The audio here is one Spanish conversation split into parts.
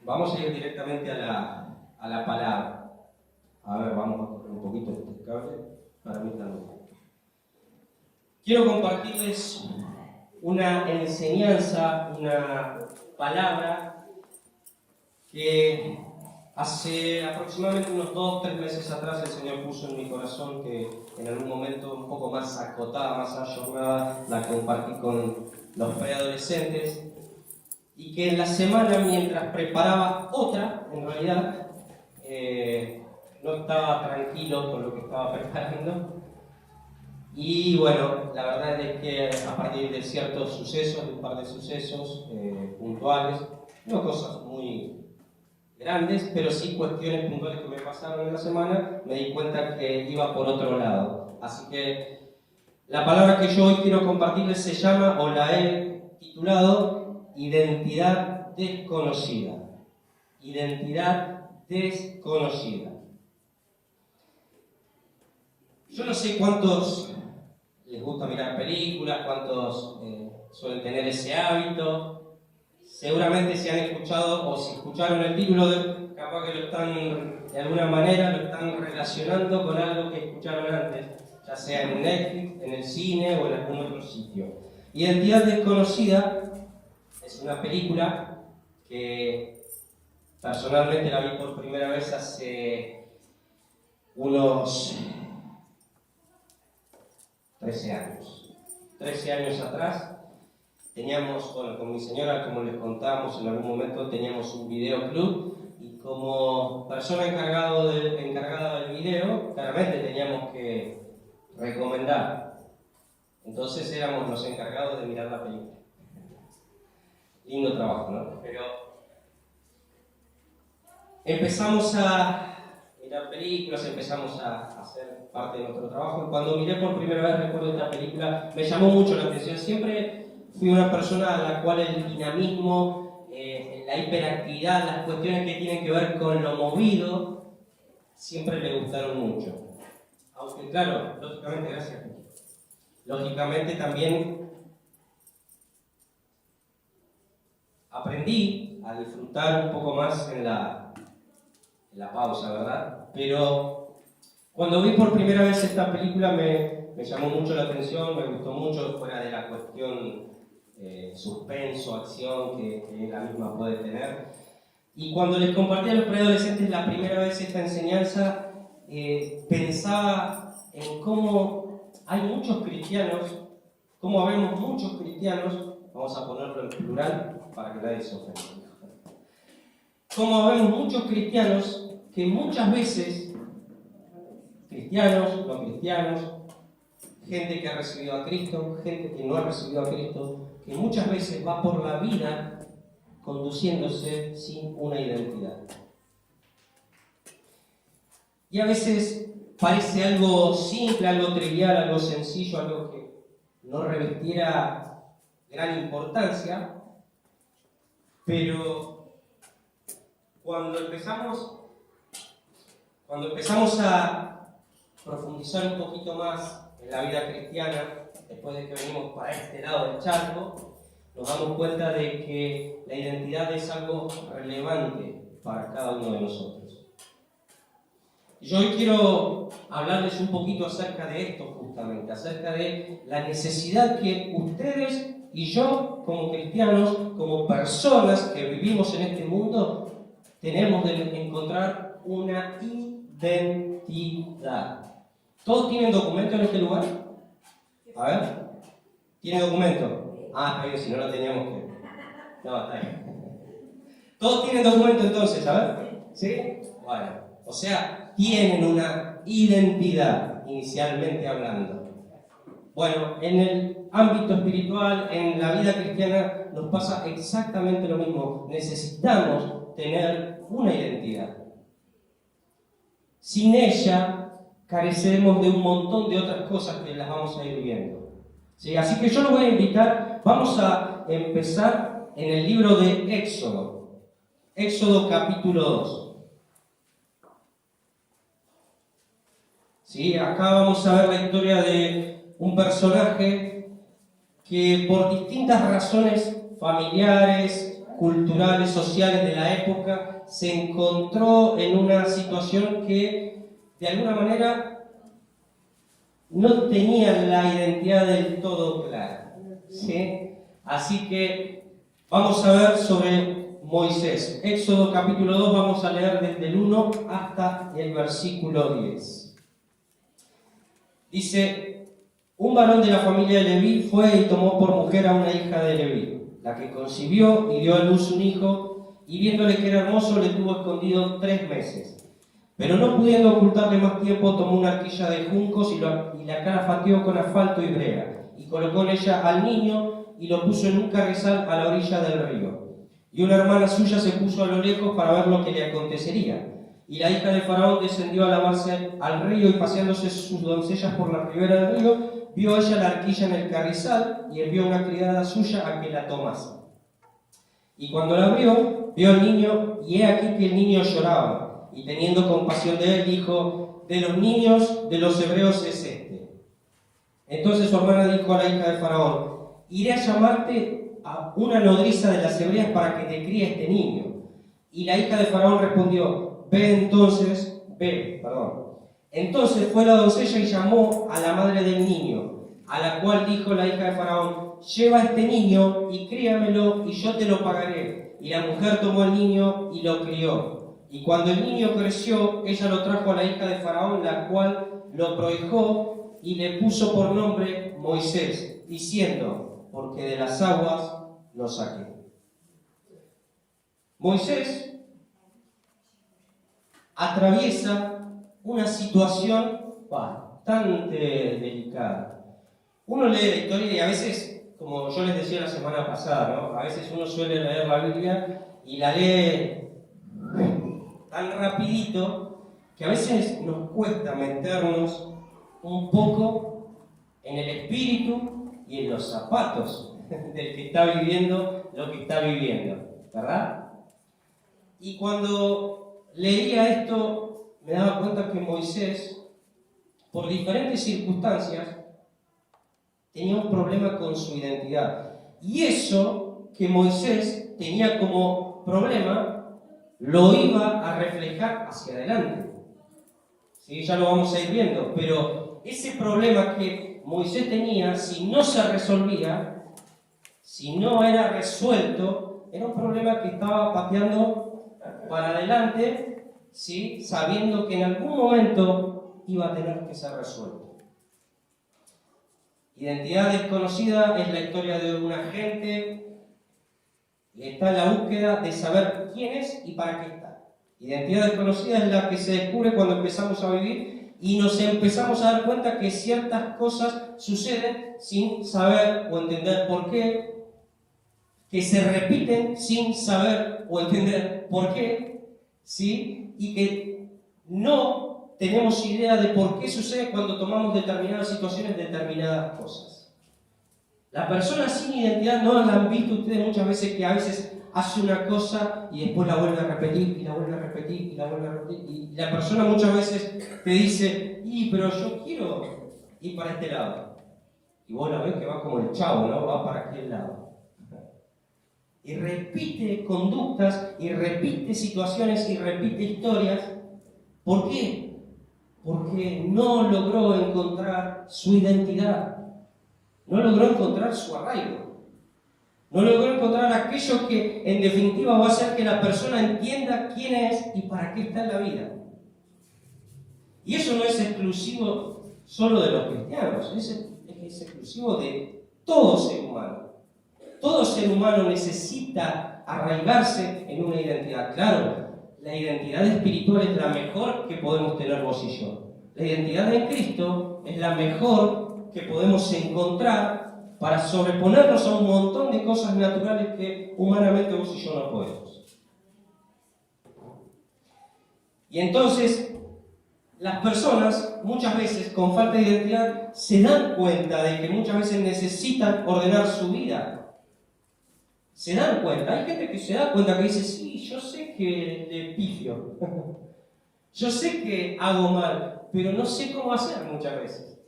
Vamos a ir directamente a la palabra. A ver, vamos a correr un poquito este cable. Permítanme. Quiero compartirles una enseñanza, una palabra que hace aproximadamente unos 2-3 meses atrás el Señor puso en mi corazón, que en algún momento un poco más acotada, más ayornada, la compartí con los preadolescentes, y que en la semana, mientras preparaba otra, en realidad, no estaba tranquilo con lo que estaba preparando. Y bueno, la verdad es que a partir de ciertos sucesos, de un par de sucesos puntuales, no cosas muy grandes, pero sí cuestiones puntuales que me pasaron en la semana, me di cuenta que iba por otro lado. Así que la palabra que yo hoy quiero compartirles se llama, o la he titulado, identidad desconocida. Identidad desconocida. Yo no sé cuántos les gusta mirar películas, cuántos suelen tener ese hábito. Seguramente si han escuchado o si escucharon el título, capaz que lo están, de alguna manera, lo están relacionando con algo que escucharon antes, ya sea en Netflix, en el cine o en algún otro sitio. Identidad desconocida es una película que personalmente la vi por primera vez hace unos 13 años. 13 años atrás teníamos, bueno, con mi señora, como les contábamos en algún momento, teníamos un videoclub, y como persona encargada del video, claramente teníamos que recomendar. Entonces éramos los encargados de mirar la película. Lindo trabajo, ¿no? Pero empezamos a mirar películas, empezamos a hacer parte de nuestro trabajo, y cuando miré por primera vez, recuerdo esta película, me llamó mucho la atención. Siempre fui una persona a la cual el dinamismo, la hiperactividad, las cuestiones que tienen que ver con lo movido, siempre me gustaron mucho. Aunque claro, lógicamente, gracias. Lógicamente también aprendí a disfrutar un poco más en la pausa, ¿verdad? Pero cuando vi por primera vez esta película me llamó mucho la atención, me gustó mucho, fuera de la cuestión suspenso, acción que la misma puede tener. Y cuando les compartí a los preadolescentes la primera vez esta enseñanza, pensaba en cómo hay muchos cristianos, cómo vemos muchos cristianos, vamos a ponerlo en plural para que nadie se ofenda. Cómo vemos muchos cristianos que muchas veces, cristianos, no cristianos, gente que ha recibido a Cristo, gente que no ha recibido a Cristo, que muchas veces va por la vida conduciéndose sin una identidad. Y a veces parece algo simple, algo trivial, algo sencillo, algo que no revestiera gran importancia, pero cuando empezamos a profundizar un poquito más en la vida cristiana, después de que venimos para este lado del charco, nos damos cuenta de que la identidad es algo relevante para cada uno de nosotros. Yo hoy quiero hablarles un poquito acerca de esto, justamente, acerca de la necesidad que ustedes y yo, como cristianos, como personas que vivimos en este mundo, tenemos de encontrar una identidad. ¿Todos tienen documento en este lugar? A ver, ¿tiene documento? Ah, está bien, si no lo teníamos que... No, está bien. ¿Todos tienen documento entonces? A ver, ¿sí? Bueno, o sea, tienen una identidad, inicialmente hablando. Bueno, en el ámbito espiritual, en la vida cristiana, nos pasa exactamente lo mismo. Necesitamos tener una identidad. Sin ella, careceremos de un montón de otras cosas que las vamos a ir viendo. ¿Sí? Así que yo los voy a invitar, vamos a empezar en el libro de Éxodo. Éxodo capítulo 2. ¿Sí? Acá vamos a ver la historia de un personaje que por distintas razones familiares, culturales, sociales de la época, se encontró en una situación que de alguna manera no tenía la identidad del todo clara, ¿sí? Así que vamos a ver sobre Moisés. Éxodo capítulo 2, vamos a leer desde el 1 hasta el versículo 10. Dice: un varón de la familia de Leví fue y tomó por mujer a una hija de Leví, la que concibió y dio a luz un hijo, y viéndole que era hermoso, le tuvo escondido 3 meses. Pero no pudiendo ocultarle más tiempo, tomó una arquilla de juncos y la calafateó con asfalto y brea, y colocó en ella al niño y lo puso en un carrizal a la orilla del río. Y una hermana suya se puso a lo lejos para ver lo que le acontecería. Y la hija de Faraón descendió a lavarse al río, y paseándose sus doncellas por la ribera del río, vio ella la arquilla en el carrizal, y envió una criada suya a que la tomase. Y cuando la abrió, vio al niño, y he aquí que el niño lloraba. Y teniendo compasión de él, dijo: de los niños de los hebreos es este. Entonces su hermana dijo a la hija de Faraón: iré a llamarte a una nodriza de las hebreas para que te críe este niño. Y la hija de Faraón respondió: Entonces fue la doncella y llamó a la madre del niño, a la cual dijo la hija de Faraón: lleva a este niño y críamelo, y yo te lo pagaré. Y la mujer tomó al niño y lo crió. Y cuando el niño creció, ella lo trajo a la hija de Faraón, la cual lo prohijó y le puso por nombre Moisés, diciendo: porque de las aguas lo saqué. Moisés atraviesa una situación bastante delicada. Uno lee la historia y a veces, como yo les decía la semana pasada, ¿no? A veces uno suele leer la Biblia y la lee tan rapidito que a veces nos cuesta meternos un poco en el espíritu y en los zapatos del que está viviendo lo que está viviendo, ¿verdad? Y cuando leía esto me daba cuenta que Moisés, por diferentes circunstancias, tenía un problema con su identidad. Y eso que Moisés tenía como problema lo iba a reflejar hacia adelante. ¿Sí? Ya lo vamos a ir viendo, pero ese problema que Moisés tenía, si no se resolvía, si no era resuelto, era un problema que estaba pateando para adelante, ¿sí? Sabiendo que en algún momento iba a tener que ser resuelto. Identidad desconocida es la historia de una gente que está en la búsqueda de saber quién es y para qué está. Identidad desconocida es la que se descubre cuando empezamos a vivir y nos empezamos a dar cuenta que ciertas cosas suceden sin saber o entender por qué, que se repiten sin saber o entender por qué, ¿sí? Y que no tenemos idea de por qué sucede cuando tomamos determinadas situaciones, determinadas cosas. La persona sin identidad, ¿no la han visto ustedes muchas veces que a veces hace una cosa y después la vuelve a repetir y la vuelve a repetir y la vuelve a repetir? Y la persona muchas veces te dice: pero yo quiero ir para este lado. Y vos la ves que va como el chavo, ¿no? Va para aquel lado. Y repite conductas, y repite situaciones, y repite historias. ¿Por qué? Porque no logró encontrar su identidad. No logró encontrar su arraigo. No logró encontrar aquello que en definitiva va a hacer que la persona entienda quién es y para qué está en la vida. Y eso no es exclusivo solo de los cristianos, es exclusivo de todo ser humano. Todo ser humano necesita arraigarse en una identidad. Claro, la identidad espiritual es la mejor que podemos tener vos y yo. La identidad en Cristo es la mejor que podemos encontrar para sobreponernos a un montón de cosas naturales que humanamente vos y yo no podemos. Y entonces, las personas muchas veces con falta de identidad se dan cuenta de que muchas veces necesitan ordenar su vida. Se dan cuenta. Hay gente que se da cuenta, que dice: sí, yo sé que le pifio. Yo sé que hago mal, pero no sé cómo hacer muchas veces.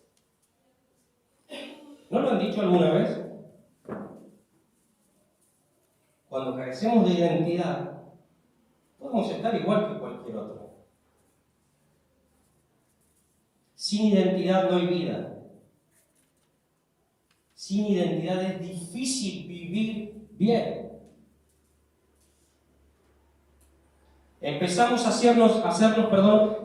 ¿No lo han dicho alguna vez? cuando carecemos de identidad, podemos estar igual que cualquier otro. Sin identidad no hay vida. Sin identidad es difícil vivir bien. Empezamos a hacernos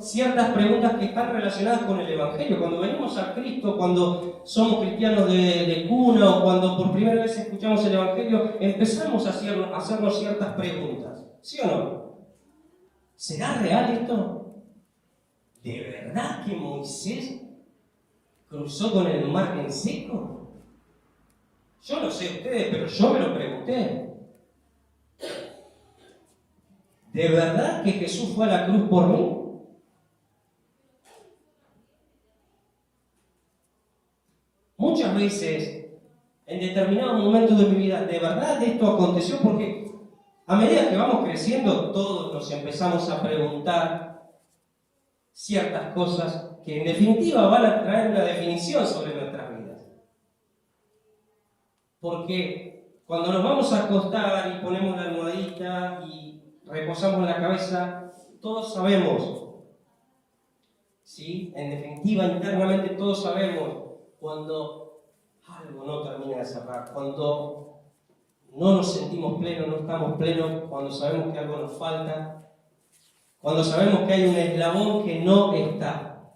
ciertas preguntas que están relacionadas con el Evangelio. Cuando venimos a Cristo, cuando somos cristianos de cuna o cuando por primera vez escuchamos el Evangelio, empezamos a hacernos ciertas preguntas. ¿Sí o no? ¿Será real esto? ¿De verdad que Moisés cruzó con el mar en seco? Yo no sé ustedes, pero yo me lo pregunté. ¿De verdad que Jesús fue a la cruz por mí? Muchas veces, en determinados momentos de mi vida, ¿de verdad esto aconteció? Porque a medida que vamos creciendo, todos nos empezamos a preguntar ciertas cosas que en definitiva van a traer una definición sobre nuestras vidas. Porque cuando nos vamos a acostar y ponemos la almohadita y reposamos la cabeza, todos sabemos, ¿sí? En definitiva, internamente todos sabemos cuando algo no termina de cerrar, cuando no nos sentimos plenos, no estamos plenos, cuando sabemos que algo nos falta, cuando sabemos que hay un eslabón que no está.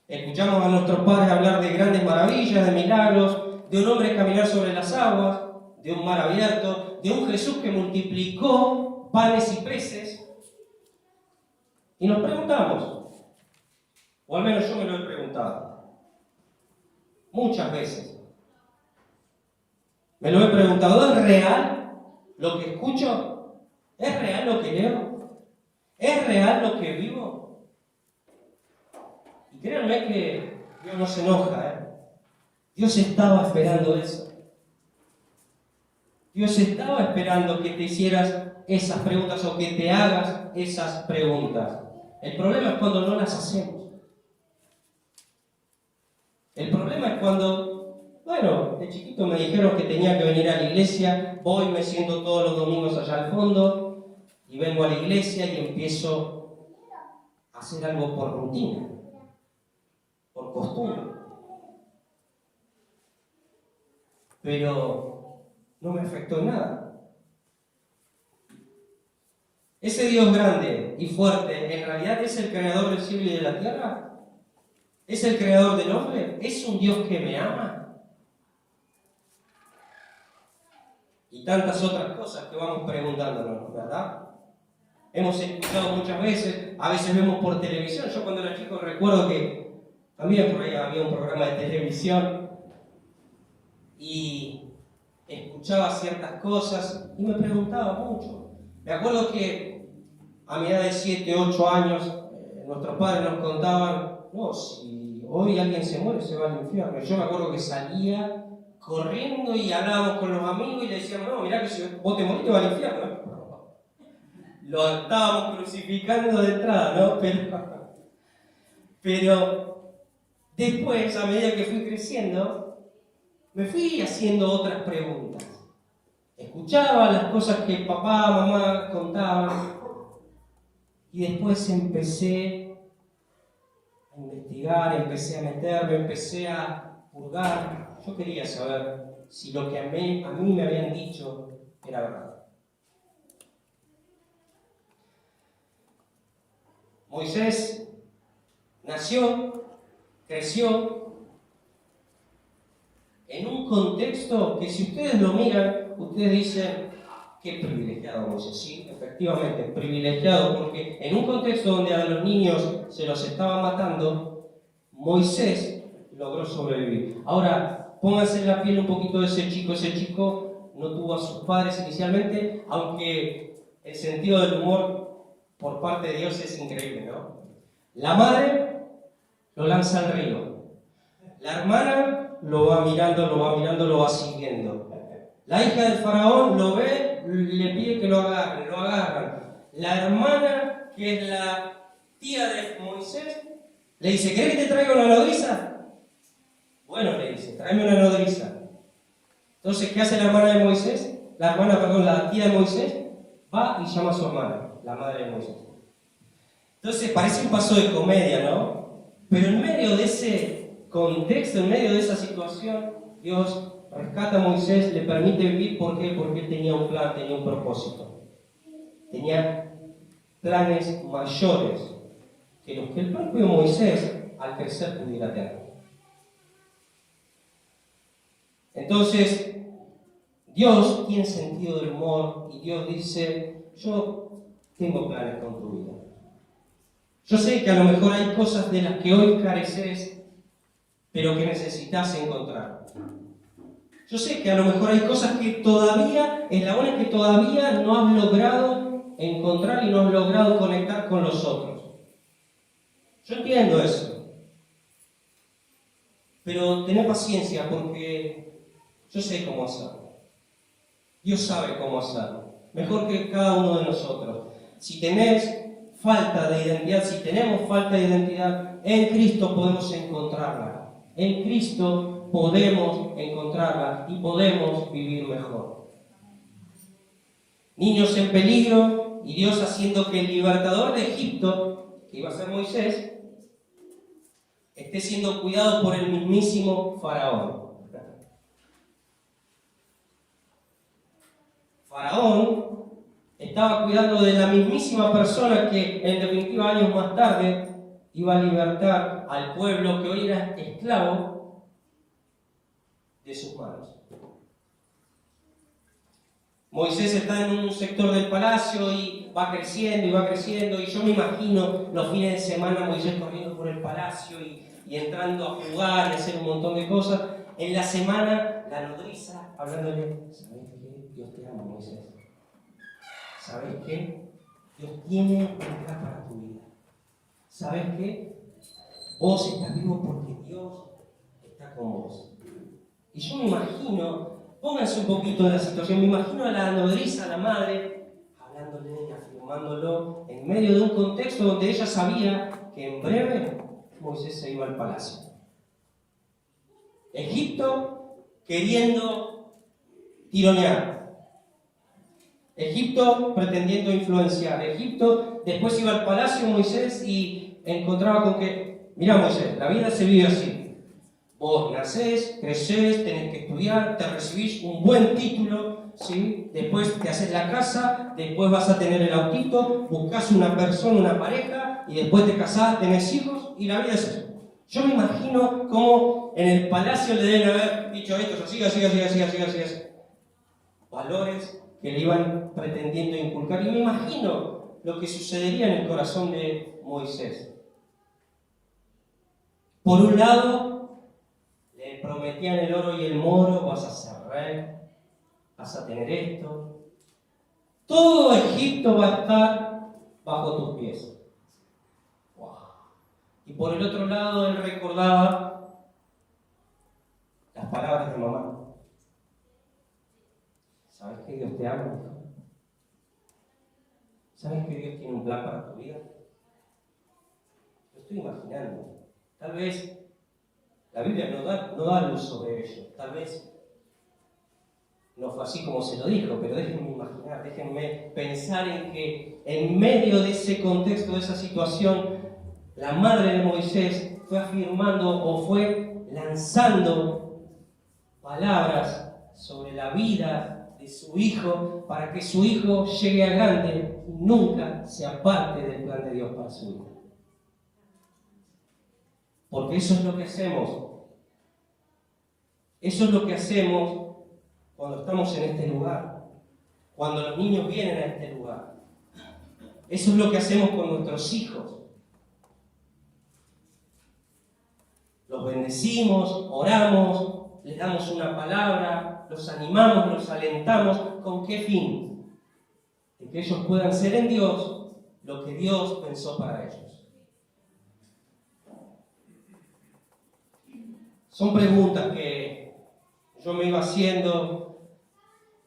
Escuchamos a nuestros padres hablar de grandes maravillas, de milagros, de un hombre caminar sobre las aguas, de un mar abierto, de un Jesús que multiplicó panes y peces. Y nos preguntamos, o al menos yo me lo he preguntado, muchas veces. Me lo he preguntado, ¿es real lo que escucho? ¿Es real lo que leo? ¿Es real lo que vivo? Y créanme que Dios no se enoja, Dios estaba esperando eso. Dios estaba esperando que te hicieras esas preguntas o que te hagas esas preguntas. El problema es cuando no las hacemos. El problema es cuando, de chiquito me dijeron que tenía que venir a la iglesia, voy, me siento todos los domingos allá al fondo y vengo a la iglesia y empiezo a hacer algo por rutina, por costumbre. Pero no me afectó en nada. Ese Dios grande y fuerte, ¿en realidad es el creador del cielo y de la tierra? ¿Es el creador del hombre? ¿Es un Dios que me ama? Y tantas otras cosas que vamos preguntándonos, ¿verdad? Hemos escuchado muchas veces, a veces vemos por televisión. Yo cuando era chico recuerdo que también por ahí había un programa de televisión y escuchaba ciertas cosas y me preguntaba mucho. Me acuerdo que a mi edad de 7, 8 años, nuestros padres nos contaban, no, si hoy alguien se muere se va al infierno. Yo me acuerdo que salía corriendo y hablábamos con los amigos y le decíamos, no, mirá que si vos te morís te vas al infierno. Lo estábamos crucificando de entrada, ¿no? Pero después, a medida que fui creciendo, me fui haciendo otras preguntas. Escuchaba las cosas que papá, mamá contaban y después empecé a investigar, empecé a meterme, empecé a purgar. Yo quería saber si lo que a mí me habían dicho era verdad. Moisés nació, creció en un contexto que si ustedes lo miran, ustedes dicen, qué privilegiado Moisés. Sí, efectivamente, privilegiado, porque en un contexto donde a los niños se los estaba matando, Moisés logró sobrevivir. Ahora, pónganse en la piel un poquito de ese chico. Ese chico no tuvo a sus padres inicialmente, aunque el sentido del humor por parte de Dios es increíble, ¿no? La madre lo lanza al río. La hermana lo va mirando, lo va siguiendo. La hija del faraón lo ve, le pide que lo agarran. La hermana, que es la tía de Moisés, le dice, ¿querés que te traiga una nodriza? Bueno, le dice, tráeme una nodriza. Entonces, ¿qué hace la hermana de Moisés? La tía de Moisés va y llama a su hermana, la madre de Moisés. Entonces, parece un paso de comedia, ¿no? Pero en medio de ese contexto, en medio de esa situación, Dios rescata a Moisés, le permite vivir. ¿Por qué? Porque él tenía un plan, tenía un propósito. Tenía planes mayores que los que el propio Moisés, al crecer, pudiera tener. Entonces, Dios tiene sentido del humor y Dios dice: yo tengo planes con tu vida. Yo sé que a lo mejor hay cosas de las que hoy careces, pero que necesitas encontrar. Yo sé que a lo mejor hay cosas que todavía, eslabones que todavía no has logrado encontrar y no has logrado conectar con los otros. Yo entiendo eso. Pero tené paciencia, porque yo sé cómo hacerlo. Dios sabe cómo hacerlo. Mejor que cada uno de nosotros. Si tenés falta de identidad, si tenemos falta de identidad, en Cristo podemos encontrarla. En Cristo podemos encontrarla y podemos vivir mejor. Niños en peligro y Dios haciendo que el libertador de Egipto, que iba a ser Moisés, esté siendo cuidado por el mismísimo Faraón. Faraón estaba cuidando de la mismísima persona que en definitiva años más tarde iba a libertar al pueblo que hoy era esclavo de sus manos. Moisés está en un sector del palacio y va creciendo y yo me imagino los fines de semana Moisés corriendo por el palacio y entrando a jugar y hacer un montón de cosas. En la semana la nodriza hablándole: ¿sabes qué? Dios te ama, Moisés. ¿Sabes qué? Dios tiene un plan para tu vida. ¿Sabes qué? Vos estás vivo porque Dios está con vos. Y yo me imagino, pónganse un poquito en la situación, me imagino a la nodriza, a la madre, hablándole y afirmándolo en medio de un contexto donde ella sabía que en breve Moisés se iba al palacio. Egipto queriendo tironear. Egipto pretendiendo influenciar. Egipto después iba al palacio Moisés y encontraba con que: mira, Moisés, la vida se vive así. Vos nacés, crecés, tenés que estudiar, te recibís un buen título, ¿sí? Después te haces la casa, después vas a tener el autito, buscás una persona, una pareja, y después te casás, tenés hijos, y la vida es eso. Yo me imagino cómo en el palacio le deben haber dicho esto: así. Valores que le iban pretendiendo inculcar. Y me imagino lo que sucedería en el corazón de Moisés. Por un lado, le prometían el oro y el moro: vas a ser rey, vas a tener esto. Todo Egipto va a estar bajo tus pies. Wow. Y por el otro lado, él recordaba las palabras de mamá. ¿Sabes que Dios te ama, hijo? ¿Sabes que Dios tiene un plan para tu vida? Lo estoy imaginando. Tal vez la Biblia no da luz sobre ello. Tal vez no fue así como se lo dijo, pero déjenme imaginar, déjenme pensar en que en medio de ese contexto, de esa situación, la madre de Moisés fue afirmando o fue lanzando palabras sobre la vida de su hijo, para que su hijo llegue a grande y nunca se aparte del plan de Dios para su hijo. Porque eso es lo que hacemos. Eso es lo que hacemos cuando estamos en este lugar, cuando los niños vienen a este lugar. Eso es lo que hacemos con nuestros hijos. Los bendecimos, oramos, les damos una palabra, los animamos, los alentamos. ¿Con qué fin? De que ellos puedan ser en Dios lo que Dios pensó para ellos. Son preguntas que yo me iba haciendo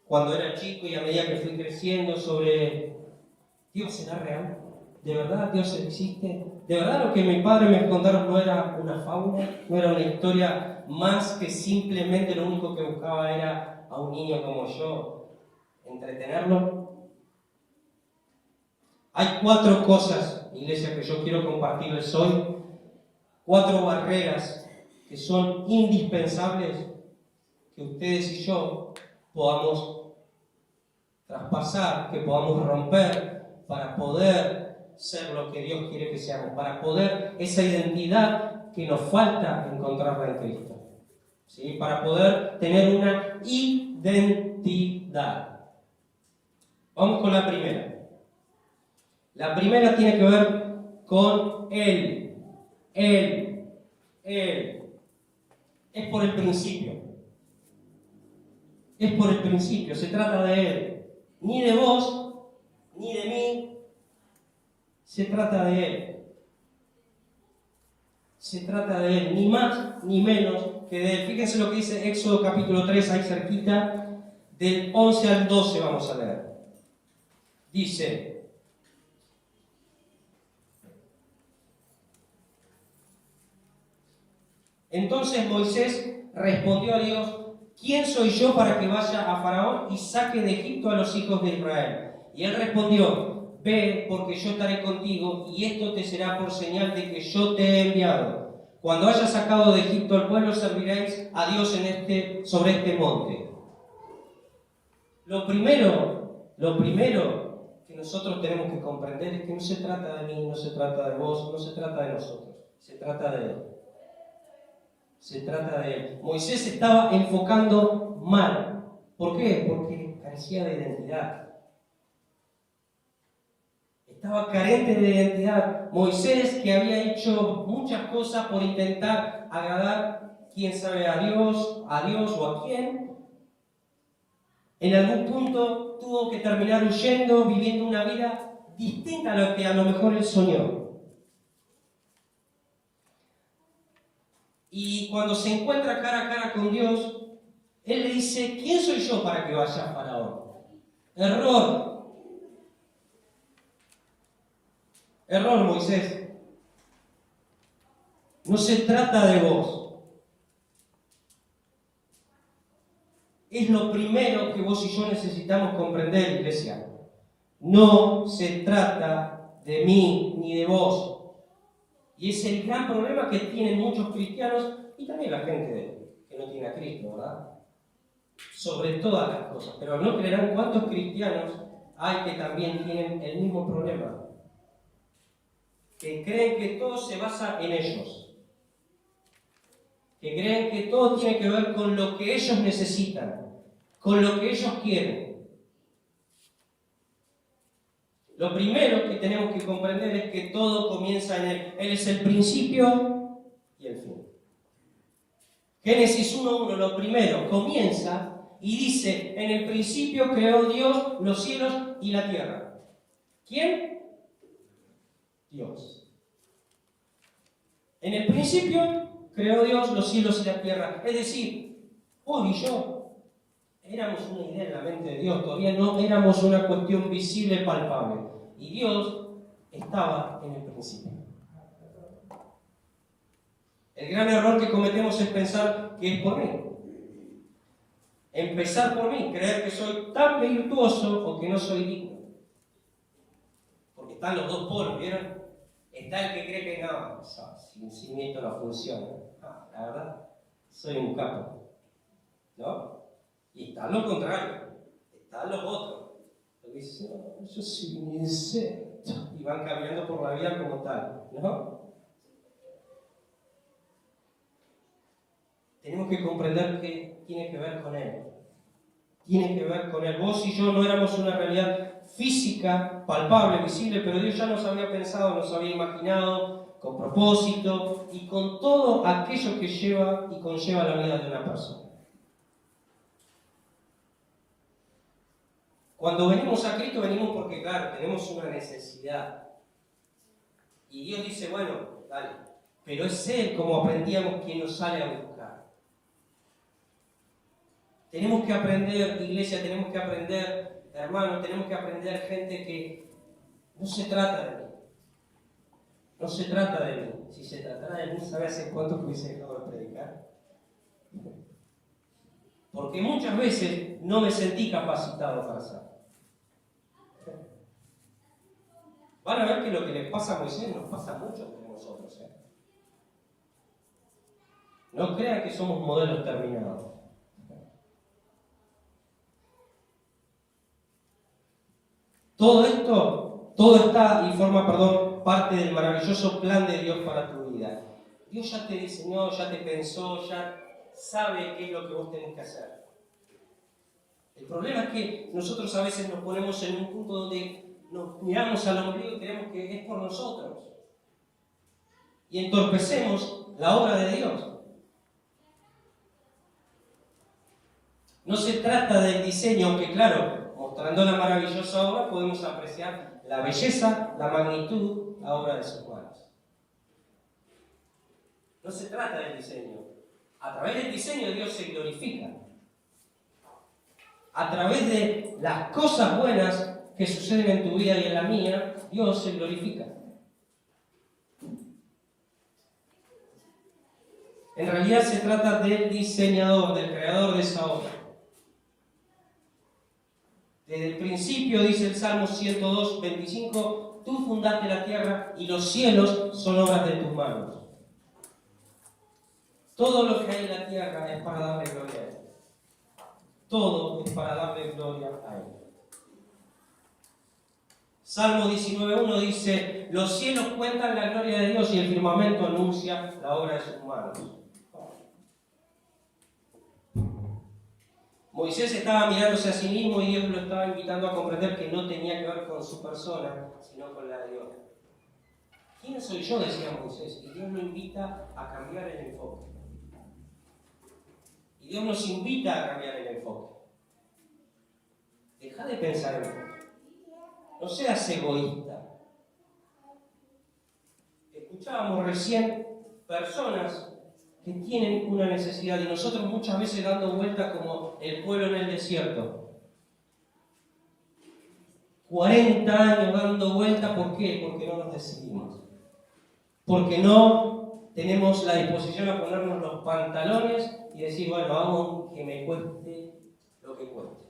cuando era chico y a medida que fui creciendo sobre: ¿Dios será real? ¿De verdad Dios existe? ¿De verdad lo que mis padres me contaron no era una fábula? ¿No era una historia más que simplemente lo único que buscaba era a un niño como yo, entretenerlo? Hay 4 cosas, iglesia, que yo quiero compartirles hoy, 4 barreras que son indispensables que ustedes y yo podamos traspasar, que podamos romper para poder ser lo que Dios quiere que seamos, para poder esa identidad que nos falta encontrarla en Cristo, ¿sí? Para poder tener una identidad. Vamos con la primera. La primera tiene que ver con Él. Él. Es por el principio. Es por el principio, se trata de Él. Ni de vos, ni de mí, se trata de Él. Se trata de Él, ni más ni menos que de Él. Fíjense lo que dice Éxodo capítulo 3, ahí cerquita, del 11 al 12 vamos a leer. Dice: entonces Moisés respondió a Dios: ¿quién soy yo para que vaya a Faraón y saque de Egipto a los hijos de Israel? Y él respondió: ve, porque yo estaré contigo, y esto te será por señal de que yo te he enviado. Cuando hayas sacado de Egipto al pueblo, serviréis a Dios sobre este monte. Lo primero que nosotros tenemos que comprender es que no se trata de mí, no se trata de vos, no se trata de nosotros, se trata de Él. Se trata de Él. Moisés se estaba enfocando mal. ¿Por qué? Porque carecía de identidad. Estaba carente de identidad. Moisés, que había hecho muchas cosas por intentar agradar, quién sabe, a Dios o a quién, en algún punto tuvo que terminar huyendo, viviendo una vida distinta a lo que a lo mejor él soñó. Y cuando se encuentra cara a cara con Dios, Él le dice: ¿quién soy yo para que vaya a Faraón? Error. Error, Moisés. No se trata de vos. Es lo primero que vos y yo necesitamos comprender, iglesia. No se trata de mí ni de vos. Y es el gran problema que tienen muchos cristianos y también la gente que no tiene a Cristo, ¿verdad? Sobre todas las cosas. Pero no creerán cuántos cristianos hay que también tienen el mismo problema. Que creen que todo se basa en ellos. Que creen que todo tiene que ver con lo que ellos necesitan, con lo que ellos quieren. Lo primero que tenemos que comprender es que todo comienza en Él. Él es el principio y el fin. Génesis 1:1, lo primero, comienza y dice: en el principio creó Dios los cielos y la tierra. ¿Quién? Dios. En el principio creó Dios los cielos y la tierra. Es decir, vos y yo éramos una idea en la mente de Dios, todavía no éramos una cuestión visible, palpable. Y Dios estaba en el principio. El gran error que cometemos es pensar que es por mí. Empezar por mí, creer que soy tan virtuoso o que no soy digno. Porque están los dos polos, ¿vieron? Está el que cree que no, sin esto no funciona. No, la verdad, soy un capo. ¿No? Y está lo contrario, están los otros. Los que dicen: no, yo soy un insecto. Y van caminando por la vida como tal, ¿no? Tenemos que comprender que tiene que ver con Él. Tiene que ver con Él. Vos y yo no éramos una realidad física, palpable, visible, pero Dios ya nos había pensado, nos había imaginado, con propósito y con todo aquello que lleva y conlleva la vida de una persona. Cuando venimos a Cristo, venimos porque, claro, tenemos una necesidad. Y Dios dice: bueno, dale, pero es Él, como aprendíamos, quien nos sale a buscar. Tenemos que aprender, iglesia, tenemos que aprender, hermanos, tenemos que aprender, gente, que no se trata de mí. No se trata de mí. Si se tratara de mí, ¿sabe hace cuánto que hubiese dejado de predicar? porque muchas veces no me sentí capacitado para hacerlo. Van a ver que lo que les pasa a Moisés nos pasa mucho a nosotros. No crean que somos modelos terminados. Todo está y forma, parte del maravilloso plan de Dios para tu vida. Dios ya te diseñó, ya te pensó, ya sabe qué es lo que vos tenés que hacer. El problema es que nosotros a veces nos ponemos en un punto donde nos miramos al ombligo y creemos que es por nosotros. Y entorpecemos la obra de Dios. No se trata del diseño, aunque claro, mostrando la maravillosa obra podemos apreciar la belleza, la magnitud, la obra de sus manos. No se trata del diseño. A través del diseño Dios se glorifica. A través de las cosas buenas que suceden en tu vida y en la mía, Dios se glorifica. En realidad se trata del diseñador, del creador de esa obra. Desde el principio, dice el Salmo 102, 25, tú fundaste la tierra y los cielos son obras de tus manos. Todo lo que hay en la tierra es para darle gloria a Él. Todo es para darle gloria a Él. Salmo 19.1 dice, los cielos cuentan la gloria de Dios y el firmamento anuncia la obra de sus manos. Moisés estaba mirándose a sí mismo y Dios lo estaba invitando a comprender que no tenía que ver con su persona, sino con la de Dios. ¿Quién soy yo?, decía Moisés, y Dios lo invita a cambiar el enfoque. Y Dios nos invita a cambiar el enfoque. Deja de pensar en esto. No seas egoísta. Escuchábamos recién personas que tienen una necesidad y nosotros muchas veces dando vuelta como el pueblo en el desierto. 40 años dando vuelta, ¿por qué? Porque no nos decidimos. Porque no tenemos la disposición a ponernos los pantalones y decir, bueno, hago que me cueste lo que cueste.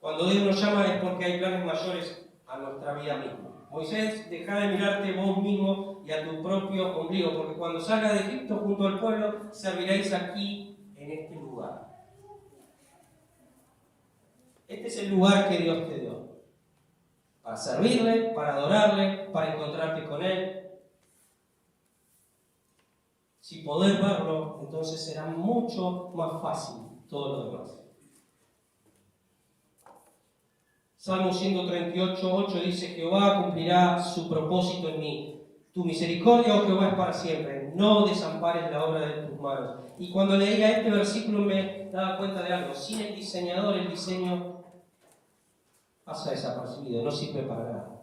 Cuando Dios nos llama es porque hay planes mayores a nuestra vida misma. Moisés, deja de mirarte vos mismo y a tu propio ombligo, porque cuando salgas de Egipto junto al pueblo, serviréis aquí, en este lugar. Este es el lugar que Dios te dio. Para servirle, para adorarle, para encontrarte con Él. Si podés verlo, entonces será mucho más fácil todo lo demás. Salmo 138:8 dice, Jehová cumplirá su propósito en mí. Tu misericordia, oh Jehová, es para siempre. No desampares la obra de tus manos. Y cuando leía este versículo me daba cuenta de algo. Sin el diseñador, el diseño pasa desapercibido, no sirve para nada.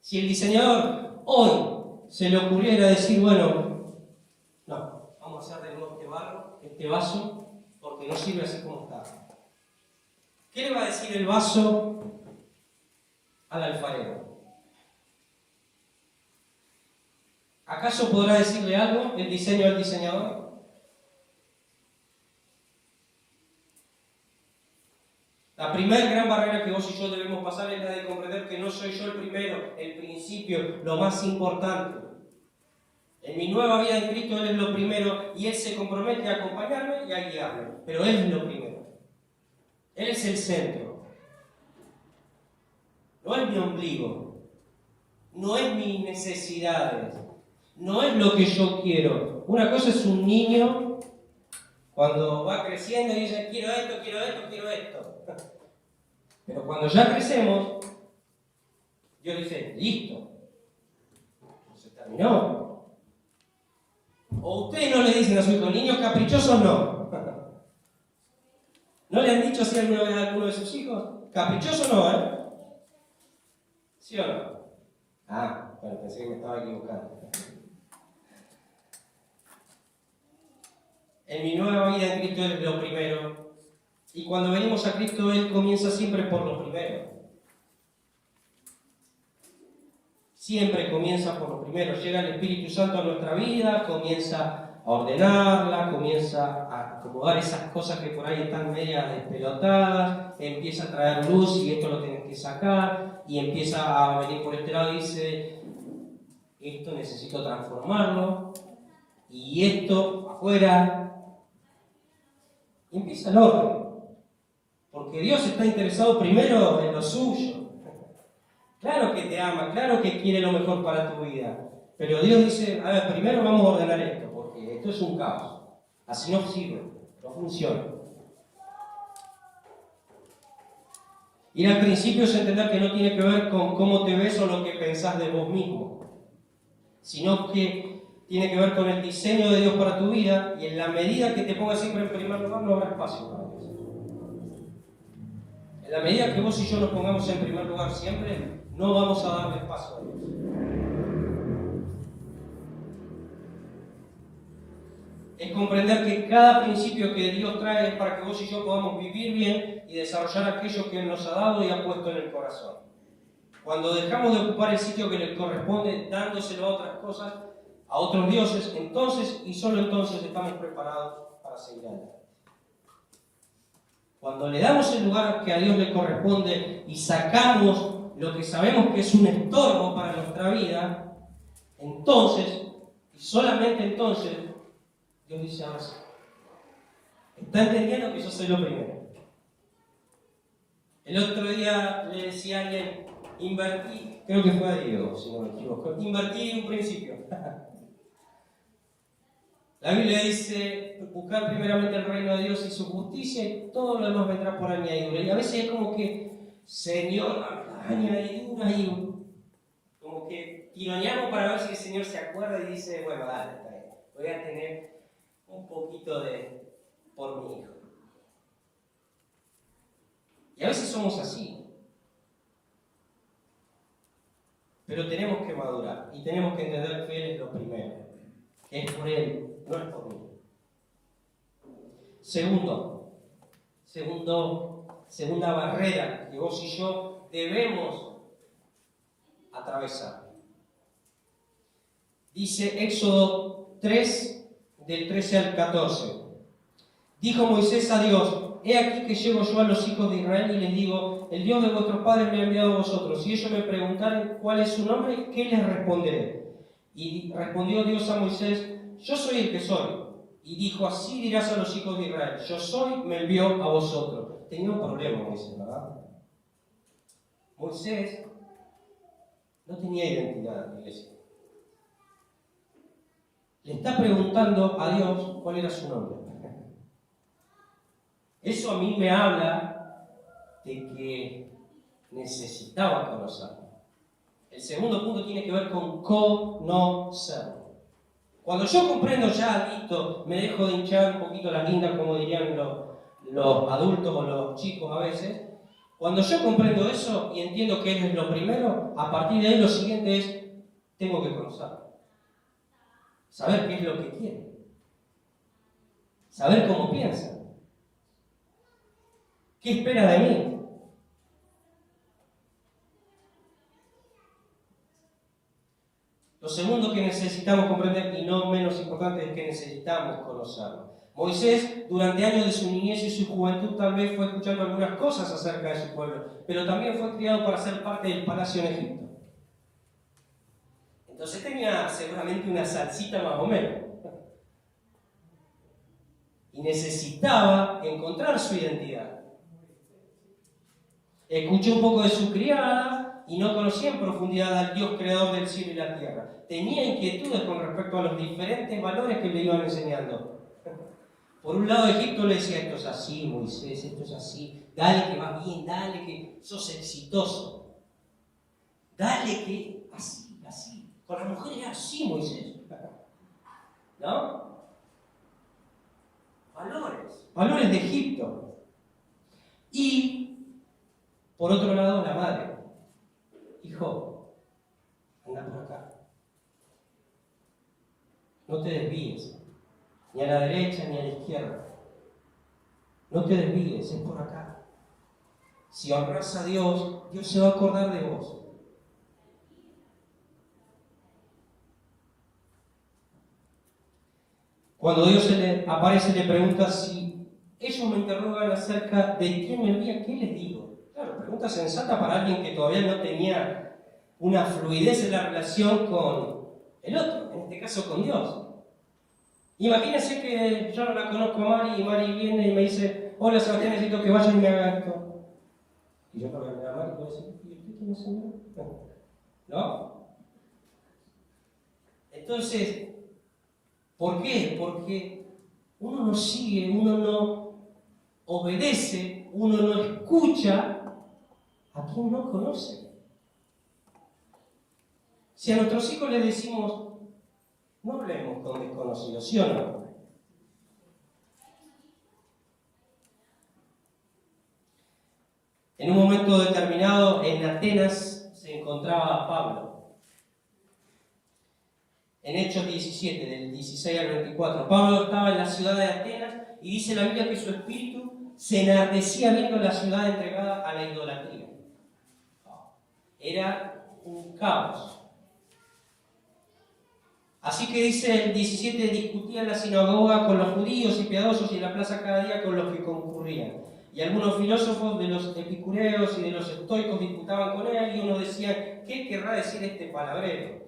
Si el diseñador hoy se le ocurriera decir, bueno, no, vamos a hacer de nuevo este barro, este vaso, porque no sirve así como está. ¿Qué le va a decir el vaso al alfarero? ¿Acaso podrá decirle algo el diseño al diseñador? La primera gran barrera que vos y yo debemos pasar es la de comprender que no soy yo el primero, el principio, lo más importante. En mi nueva vida en Cristo Él es lo primero y Él se compromete a acompañarme y a guiarme, pero Él es lo primero. Él es el centro. No es mi ombligo, no es mis necesidades, no es lo que yo quiero. Una cosa es un niño cuando va creciendo y dice, quiero esto, quiero esto, quiero esto. Pero cuando ya crecemos, Dios dice, listo, se terminó. O ustedes no le dicen a su hijo, niños caprichosos no. ¿No le han dicho así alguna vez a alguno de sus hijos? Caprichoso no, ¿eh? ¿Sí o no? Ah, bueno, pensé que me estaba equivocando. En mi nueva vida en Cristo Él es lo primero. Y cuando venimos a Cristo, Él comienza siempre por lo primero. Siempre comienza por lo primero. Llega el Espíritu Santo a nuestra vida, comienza a ordenarla, comienza a acomodar esas cosas que por ahí están medias despelotadas, empieza a traer luz y esto lo tienes que sacar, y empieza a venir por este lado y dice, esto necesito transformarlo, y esto afuera, y empieza el orden, porque Dios está interesado primero en lo suyo. Claro que te ama, claro que quiere lo mejor para tu vida, pero Dios dice, a ver, primero vamos a ordenar esto, porque esto es un caos, así no sirve, no funciona. Ir al principio es entender que no tiene que ver con cómo te ves o lo que pensás de vos mismo, sino que tiene que ver con el diseño de Dios para tu vida, y en la medida que te pongas siempre en primer lugar no habrá espacio para Dios. En la medida que vos y yo nos pongamos en primer lugar siempre, no vamos a darle espacio a Dios. Es comprender que cada principio que Dios trae es para que vos y yo podamos vivir bien y desarrollar aquello que Él nos ha dado y ha puesto en el corazón. Cuando dejamos de ocupar el sitio que le corresponde dándoselo a otras cosas, a otros dioses, entonces y solo entonces estamos preparados para seguir adelante. Cuando le damos el lugar que a Dios le corresponde y sacamos lo que sabemos que es un estorbo para nuestra vida, entonces, y solamente entonces, Dios dice, ahora sí. Está entendiendo que yo soy lo primero. El otro día le decía a alguien, invertí, creo que fue a Diego, si no me equivoco, invertí en un principio. La Biblia dice, buscar primeramente el reino de Dios y su justicia y todo lo demás vendrá por añadidura. Y a veces es como que, Señor, añadidura, y como que tironeamos para ver si el Señor se acuerda y dice, bueno, dale, voy a tener un poquito de por mi hijo. Y a veces somos así. Pero tenemos que madurar y tenemos que entender que Él es lo primero. Es por Él, no es por mí. Segunda barrera que vos y yo debemos atravesar. Dice Éxodo 3, del 13 al 14. Dijo Moisés a Dios, he aquí que llego yo a los hijos de Israel y les digo, el Dios de vuestros padres me ha enviado a vosotros. Y ellos me preguntaron cuál es su nombre, ¿qué les responderé? Y respondió Dios a Moisés, yo soy el que soy. Y dijo, así dirás a los hijos de Israel, yo soy, me envió a vosotros. Tenía un problema Moisés, ¿verdad? Moisés no tenía identidad, iglesia. Le está preguntando a Dios cuál era su nombre. Eso a mí me habla de que necesitaba conocerlo. El segundo punto tiene que ver con conocerlo. Cuando yo comprendo ya, listo, me dejo de hinchar un poquito la guinda, como dirían los adultos o los chicos a veces. Cuando yo comprendo eso y entiendo que Él es lo primero, a partir de ahí lo siguiente es, tengo que conocerlo. Saber qué es lo que quiere. Saber cómo piensa. ¿Qué espera de mí? Lo segundo que necesitamos comprender, y no menos importante, es que necesitamos conocerlo. Moisés, durante años de su niñez y su juventud, tal vez fue escuchando algunas cosas acerca de su pueblo, pero también fue criado para ser parte del palacio en Egipto. Entonces tenía seguramente una salsita más o menos. Y necesitaba encontrar su identidad. Escuchó un poco de su criada y no conocía en profundidad al Dios creador del cielo y la tierra. Tenía inquietudes con respecto a los diferentes valores que le iban enseñando. Por un lado, Egipto le decía, esto es así, Moisés, esto es así. Dale que va bien, dale que sos exitoso. Dale que así, así. Con las mujeres era así, Moisés. ¿No? Valores de Egipto. Y, por otro lado, la madre. Hijo, anda por acá. No te desvíes, ni a la derecha ni a la izquierda. No te desvíes, es por acá. Si honras a Dios, Dios se va a acordar de vos. Cuando Dios se le aparece, le pregunta si ellos me interrogan acerca de quién me envía, ¿qué les digo? Claro, pregunta sensata para alguien que todavía no tenía una fluidez en la relación con el otro, en este caso con Dios. Imagínense que yo no la conozco a Mari y Mari viene y me dice: hola Sebastián, necesito que vaya y me haga esto. Y yo voy a mirar a Mari y voy a decir: ¿y usted quién es, señor? ¿No? Entonces, ¿por qué? Porque uno no sigue, uno no obedece, uno no escucha a quien no conoce. Si a nuestros hijos les decimos: no hablemos con desconocidos, ¿sí o no? En un momento determinado, en Atenas, se encontraba Pablo. En Hechos 17, del 16 al 24, Pablo estaba en la ciudad de Atenas y dice la Biblia que su espíritu se enardecía viendo la ciudad entregada a la idolatría. Era un caos. Así que dice el 17, discutía en la sinagoga con los judíos y piadosos y en la plaza cada día con los que concurrían. Y algunos filósofos de los epicureos y de los estoicos disputaban con él, y uno decía: ¿qué querrá decir este palabrero?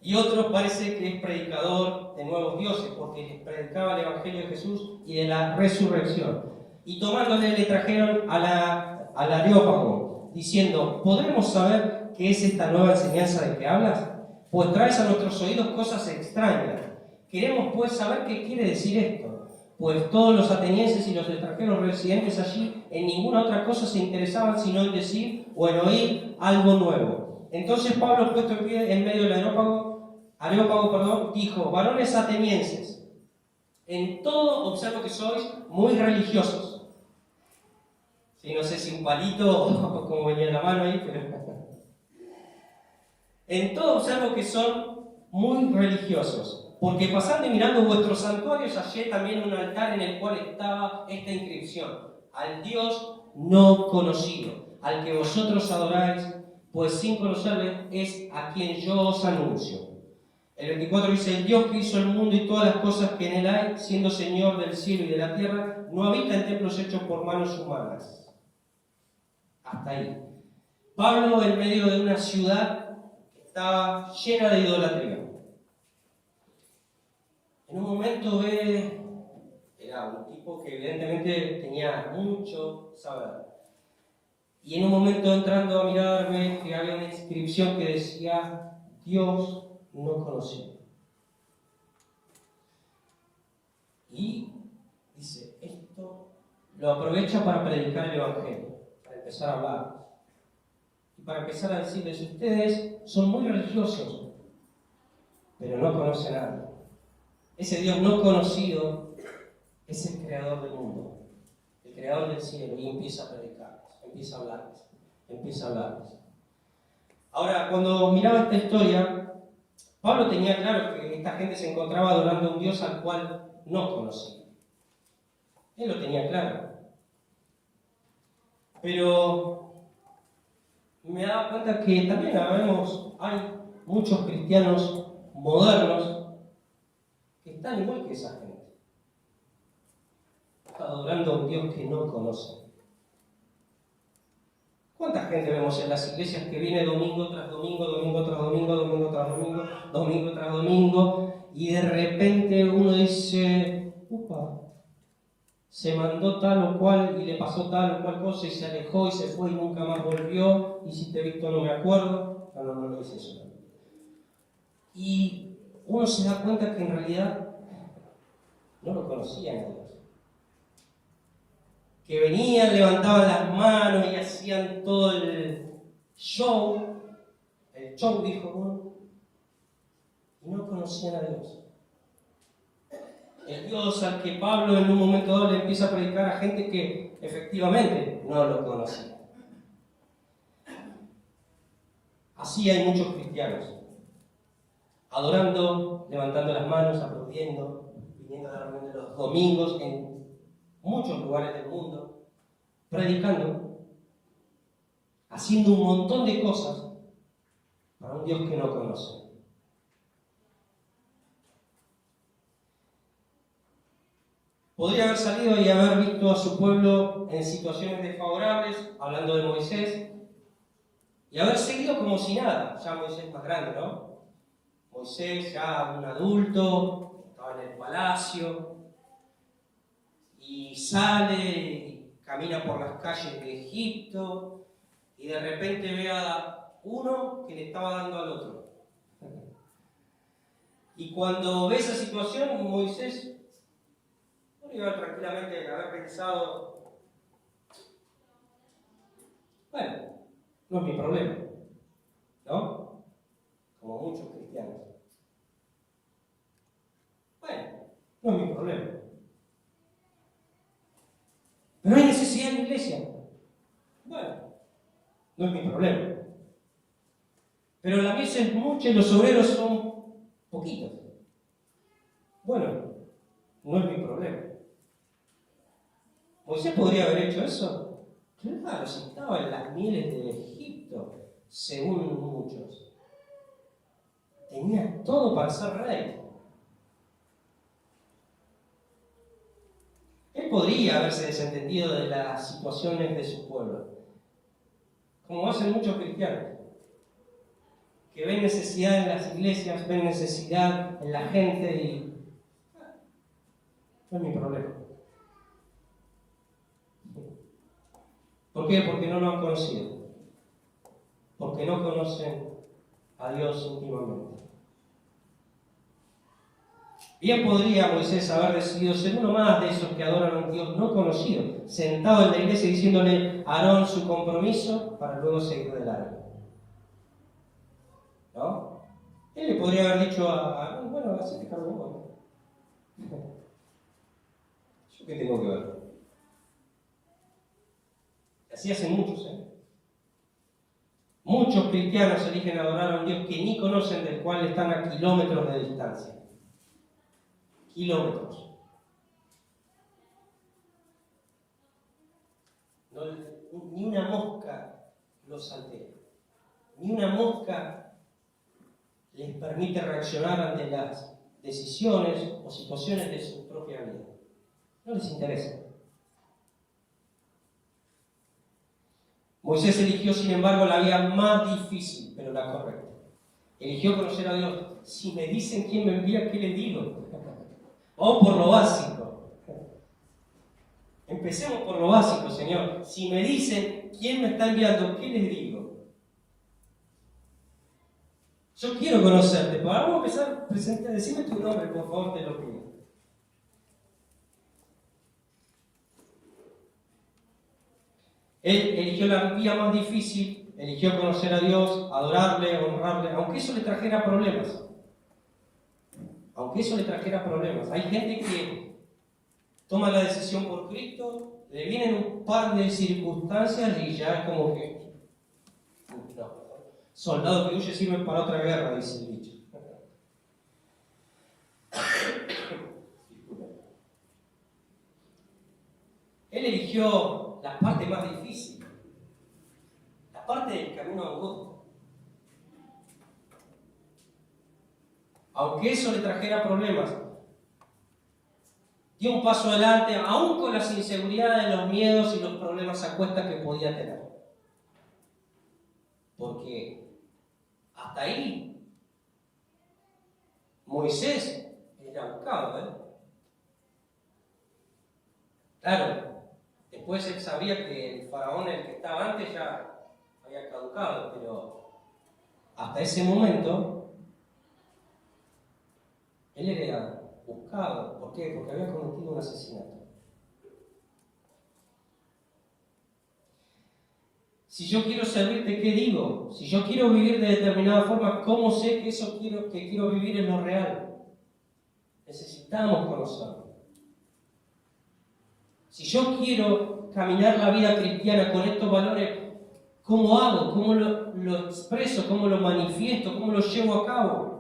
Y otros parece que es predicador de nuevos dioses, porque les predicaba el Evangelio de Jesús y de la resurrección. Y tomándole le trajeron al Areópago, diciendo: ¿podremos saber qué es esta nueva enseñanza de que hablas? Pues traes a nuestros oídos cosas extrañas. Queremos pues saber qué quiere decir esto. Pues todos los atenienses y los extranjeros residentes allí en ninguna otra cosa se interesaban sino en decir o en oír algo nuevo. Entonces Pablo, puesto en pie en medio del Areópago, dijo: varones atenienses, en todo observo que sois muy religiosos. Sí, no sé si un palito o como venía la mano ahí, pero... En todo observo que son muy religiosos, porque pasando y mirando vuestros santuarios hallé también un altar en el cual estaba esta inscripción: al Dios no conocido, al que vosotros adoráis, pues sin conocerle es a quien yo os anuncio. El 24 dice: el Dios que hizo el mundo y todas las cosas que en él hay, siendo Señor del cielo y de la tierra, no habita en templos hechos por manos humanas. Hasta ahí. Pablo, en medio de una ciudad que estaba llena de idolatría, en un momento era un tipo que evidentemente tenía mucho saber. Y en un momento, entrando a mirarme, que había una inscripción que decía: Dios no conocido. Y dice: esto lo aprovecha para predicar el Evangelio, para empezar a hablar. Y para empezar a decirles: ustedes son muy religiosos, pero no conocen a nadie. Ese Dios no conocido es el creador del mundo, el creador del cielo, y empieza a predicarles, empieza a hablarles. Ahora, cuando miraba esta historia, Pablo tenía claro que esta gente se encontraba adorando a un Dios al cual no conocía. Él lo tenía claro. Pero me daba cuenta que también hay muchos cristianos modernos que están igual que esa gente, adorando a un Dios que no conocen. ¿Cuánta gente vemos en las iglesias que viene domingo tras domingo, domingo tras domingo, domingo tras domingo, domingo tras domingo, y de repente uno dice: upa, se mandó tal o cual y le pasó tal o cual cosa y se alejó y se fue y nunca más volvió, y si te he visto no me acuerdo? No lo dice eso. Y uno se da cuenta que en realidad no lo conocían a Dios. Que venían, levantaban las manos y hacían todo el show dijo uno, y no conocían a Dios. El Dios al que Pablo en un momento dado le empieza a predicar a gente que efectivamente no lo conocía. Así hay muchos cristianos, adorando, levantando las manos, aplaudiendo, viniendo a la reunión de los domingos en muchos lugares del mundo, predicando, haciendo un montón de cosas para un Dios que no conoce. Podría haber salido y haber visto a su pueblo en situaciones desfavorables, hablando de Moisés, y haber seguido como si nada. Ya Moisés más grande, ¿no? Moisés ya un adulto, estaba en el palacio, y sale y camina por las calles de Egipto, y de repente ve a uno que le estaba dando al otro. Y cuando ve esa situación, Moisés podría tranquilamente haber pensado, bueno, no es mi problema, ¿no? Como muchos cristianos. Bueno, no es mi problema. Pero hay necesidad en la iglesia. Bueno, no es mi problema. Pero la mies es mucha y los obreros son poquitos. Bueno, no es mi problema. ¿Moisés podría haber hecho eso? Claro, si estaba en las mieles de Egipto, según muchos. Tenía todo para ser rey. Él podría haberse desentendido de las situaciones de su pueblo, como hacen muchos cristianos, que ven necesidad en las iglesias, ven necesidad en la gente y no es mi problema. ¿Por qué? Porque no lo han conocido. Porque no conocen a Dios íntimamente. Bien podría Moisés haber decidido ser uno más de esos que adoran a un Dios no conocido, sentado en la iglesia diciéndole a Aarón su compromiso para luego seguir de largo. ¿No? Él le podría haber dicho a Aarón, bueno, hacete cargo vos. ¿Yo qué tengo que ver? Así hacen muchos, ¿eh? Muchos cristianos eligen adorar a un Dios que ni conocen, del cual están a kilómetros de distancia. Kilómetros. No, ni una mosca los altera. Ni una mosca les permite reaccionar ante las decisiones o situaciones de su propia vida. No les interesa. Moisés eligió, sin embargo, la vía más difícil, pero la correcta. Eligió conocer a Dios. Si me dicen quién me envía, ¿qué les digo? Vamos por lo básico. Empecemos por lo básico, Señor. Si me dicen quién me está enviando, ¿qué les digo? Yo quiero conocerte. Pero vamos a empezar, decime tu nombre, por favor, te lo pido. Él eligió la vía más difícil, eligió conocer a Dios, adorarle, honrarle, aunque eso le trajera problemas. Aunque eso le trajera problemas. Hay gente que toma la decisión por Cristo, le vienen un par de circunstancias y ya es como que... No. Soldado que huye sirve para otra guerra, dice el dicho. Él eligió la parte más difícil, la parte del camino angosto. Aunque eso le trajera problemas, dio un paso adelante, aún con las inseguridades, los miedos y los problemas a cuestas que podía tener. Porque hasta ahí Moisés era buscado, ¿eh? Claro, después él sabía que el faraón, el que estaba antes, ya había caducado, pero hasta ese momento él era buscado. ¿Por qué? Porque había cometido un asesinato. Si yo quiero servirte, ¿qué digo? Si yo quiero vivir de determinada forma, ¿cómo sé que eso que quiero vivir es lo real? Necesitamos conocerlo. Si yo quiero caminar la vida cristiana con estos valores, ¿cómo hago? ¿Cómo lo expreso? ¿Cómo lo manifiesto? ¿Cómo lo llevo a cabo?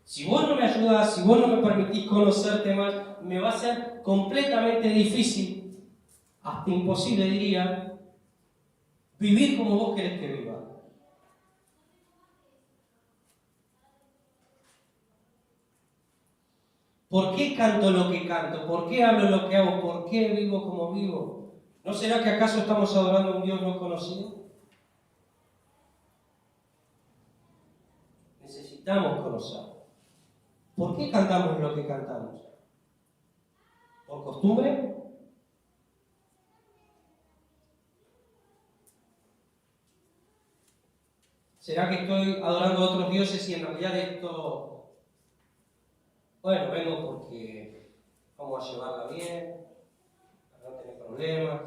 Si vos no me ayudás, si vos no me permitís conocerte más, me va a ser completamente difícil, hasta imposible diría, vivir como vos querés que viva. ¿Por qué canto lo que canto? ¿Por qué hablo lo que hago? ¿Por qué vivo como vivo? ¿No será que acaso estamos adorando a un Dios no conocido? Necesitamos conocerlo. ¿Por qué cantamos lo que cantamos? ¿Por costumbre? ¿Será que estoy adorando a otros dioses y en realidad esto, bueno, vengo porque vamos a llevarla bien, para no tener problemas?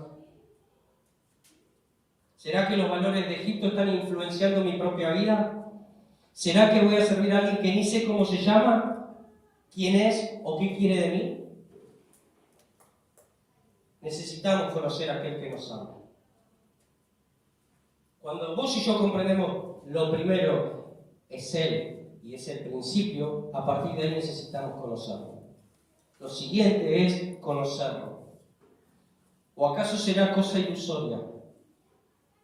¿Será que los valores de Egipto están influenciando mi propia vida? ¿Será que voy a servir a alguien que ni sé cómo se llama, quién es o qué quiere de mí? Necesitamos conocer a aquel que nos ama. Cuando vos y yo comprendemos lo primero es Él y es el principio, a partir de Él necesitamos conocerlo. Lo siguiente es conocerlo. ¿O acaso será cosa ilusoria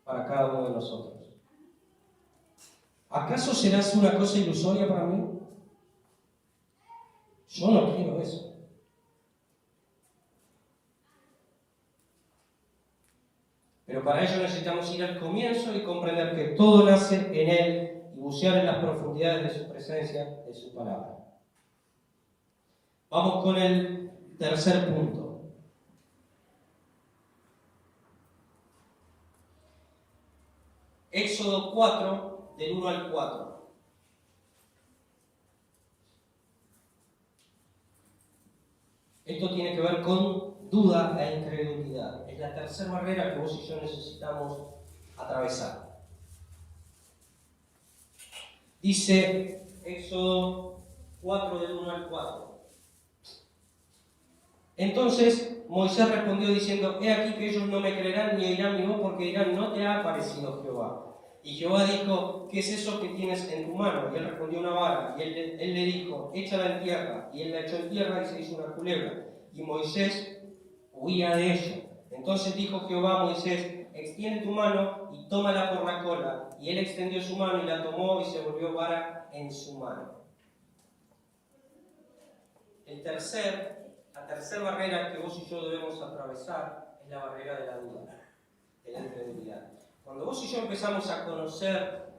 para cada uno de nosotros? ¿Acaso serás una cosa ilusoria para mí? Yo no quiero eso. Pero para ello necesitamos ir al comienzo y comprender que todo nace en Él y bucear en las profundidades de su presencia, de su palabra. Vamos con el tercer punto. Éxodo 4, del 1 al 4. Esto tiene que ver con duda e incredulidad. Es la tercera barrera que vos y yo necesitamos atravesar. Dice Éxodo 4, del 1 al 4. Entonces Moisés respondió diciendo: He aquí que ellos no me creerán ni oirán mi voz, porque dirán: no te ha aparecido Jehová. Y Jehová dijo: ¿qué es eso que tienes en tu mano? Y él respondió: una vara. Y él le dijo: échala en tierra. Y él la echó en tierra y se hizo una culebra. Y Moisés huía de ella. Entonces dijo Jehová a Moisés: extiende tu mano y tómala por la cola. Y él extendió su mano y la tomó y se volvió vara en su mano. La tercera barrera que vos y yo debemos atravesar es la barrera de la duda, de la incredulidad. Cuando vos y yo empezamos a conocer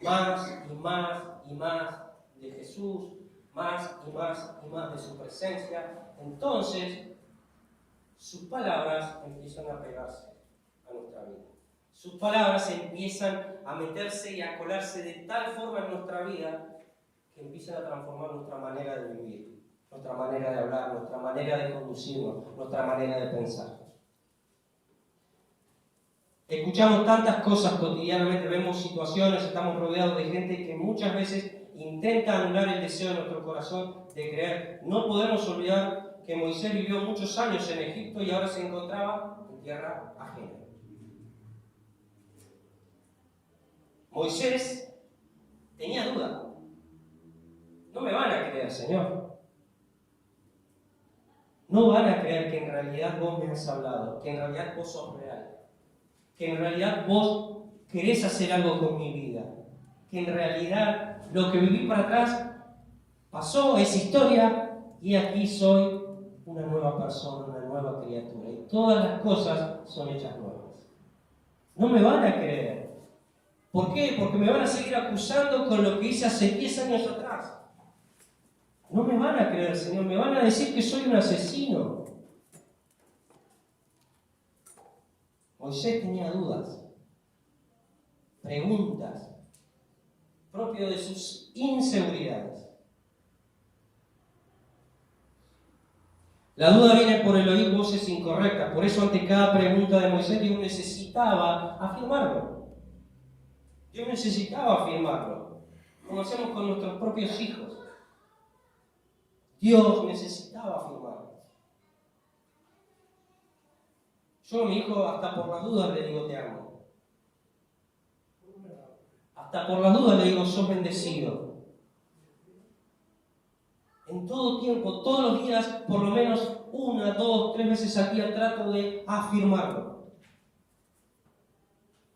más y más y más de Jesús, más y más y más de su presencia, entonces sus palabras empiezan a pegarse a nuestra vida. Sus palabras empiezan a meterse y a colarse de tal forma en nuestra vida que empiezan a transformar nuestra manera de vivir, nuestra manera de hablar, nuestra manera de conducirnos, nuestra manera de pensar. Escuchamos tantas cosas cotidianamente, vemos situaciones, estamos rodeados de gente que muchas veces intenta anular el deseo de nuestro corazón de creer. No podemos olvidar que Moisés vivió muchos años en Egipto y ahora se encontraba en tierra ajena. Moisés tenía duda. No me van a creer, Señor. No van a creer que en realidad vos me has hablado, que en realidad vos sos real, que en realidad vos querés hacer algo con mi vida, que en realidad lo que viví para atrás pasó, es historia, y aquí soy una nueva persona, una nueva criatura, y todas las cosas son hechas nuevas. No me van a creer. ¿Por qué? Porque me van a seguir acusando con lo que hice hace 10 años atrás. No me van a creer, Señor, me van a decir que soy un asesino. Moisés tenía dudas, preguntas, propio de sus inseguridades. La duda viene por el oír voces incorrectas, por eso ante cada pregunta de Moisés Dios necesitaba afirmarlo. Dios necesitaba afirmarlo, como hacemos con nuestros propios hijos. Dios necesitaba afirmarlo. Yo a mi hijo hasta por las dudas le digo te amo. Hasta por las dudas le digo sos bendecido. En todo tiempo, todos los días, por lo menos 1, 2, 3 veces al día trato de afirmarlo.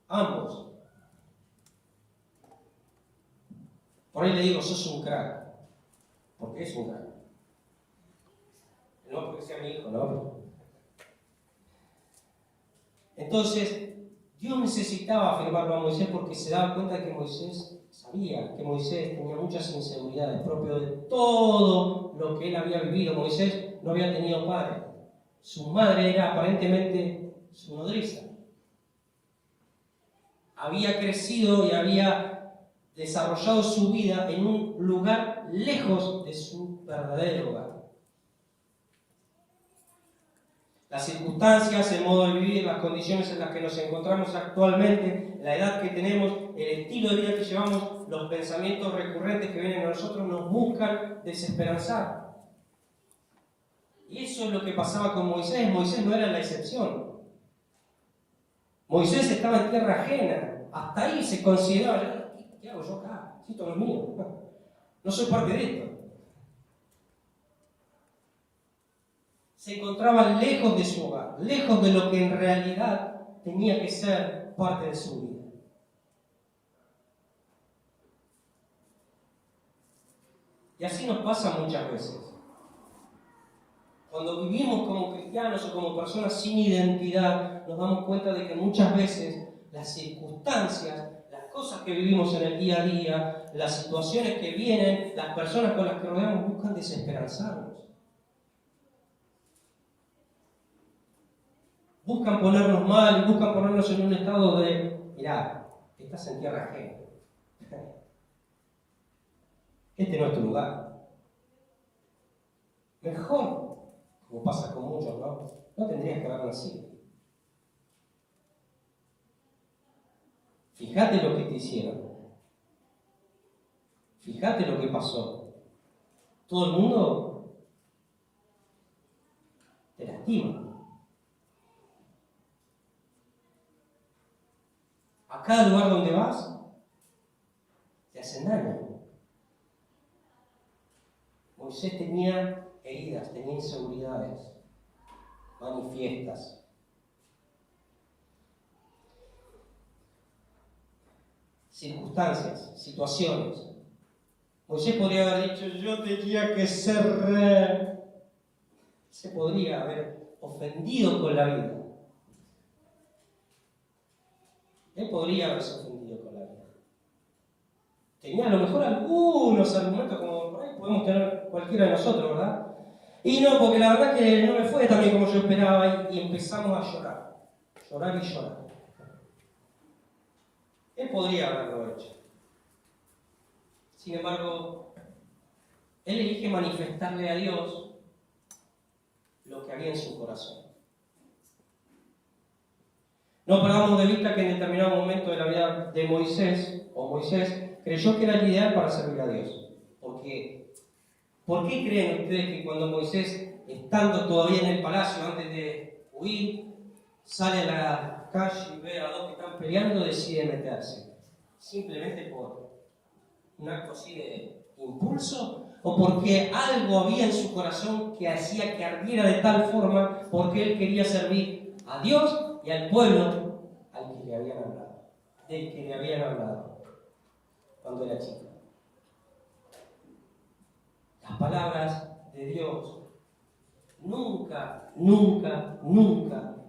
Ambos. Por ahí le digo sos un crack. Porque es un crack. no porque sea mi hijo, ¿no? Entonces, Dios necesitaba afirmarlo a Moisés porque se daba cuenta de que Moisés sabía que Moisés tenía muchas inseguridades propio de todo lo que él había vivido. Moisés no había tenido padre. Su madre era aparentemente su nodriza. Había crecido y había desarrollado su vida en un lugar lejos de su verdadero hogar. Las circunstancias, el modo de vivir, las condiciones en las que nos encontramos actualmente, la edad que tenemos, el estilo de vida que llevamos, los pensamientos recurrentes que vienen a nosotros nos buscan desesperanzar. Y eso es lo que pasaba con Moisés. Moisés no era la excepción. Moisés estaba en tierra ajena. Hasta ahí se consideraba, ¿qué hago yo acá? Esto no es mío. No soy parte de esto. Se encontraba lejos de su hogar, lejos de lo que en realidad tenía que ser parte de su vida. Y así nos pasa muchas veces. Cuando vivimos como cristianos o como personas sin identidad, nos damos cuenta de que muchas veces las circunstancias, las cosas que vivimos en el día a día, las situaciones que vienen, las personas con las que rodeamos buscan desesperanzarnos. Buscan ponernos mal y buscan ponernos en un estado de, mirá, estás en tierra ajena. Este no es tu lugar. Mejor, como pasa con muchos, no tendrías que haber nacido. Fíjate lo que te hicieron. Fíjate lo que pasó. Todo el mundo te lastima. A cada lugar donde vas, te hacen daño. Moisés tenía heridas, tenía inseguridades manifiestas. Circunstancias, situaciones. Moisés podría haber dicho, yo tenía que ser... Se podría haber ofendido con la vida. Él podría haberse ofendido con la vida. Tenía a lo mejor algunos argumentos, como por ahí podemos tener cualquiera de nosotros, ¿verdad? Y no, porque la verdad que no me fue tan bien como yo esperaba y empezamos a llorar. Llorar y llorar. Él podría haberlo hecho. Sin embargo, él elige manifestarle a Dios lo que había en su corazón. No perdamos de vista que en determinado momento de la vida de Moisés creyó que era el ideal para servir a Dios. Porque, ¿por qué creen ustedes que cuando Moisés, estando todavía en el palacio antes de huir, sale a la calle y ve a dos que están peleando, decide meterse? ¿Simplemente por un acto así de impulso? ¿O porque algo había en su corazón que hacía que ardiera de tal forma porque él quería servir a Dios y al pueblo del que le habían hablado cuando era chico? Las palabras de Dios nunca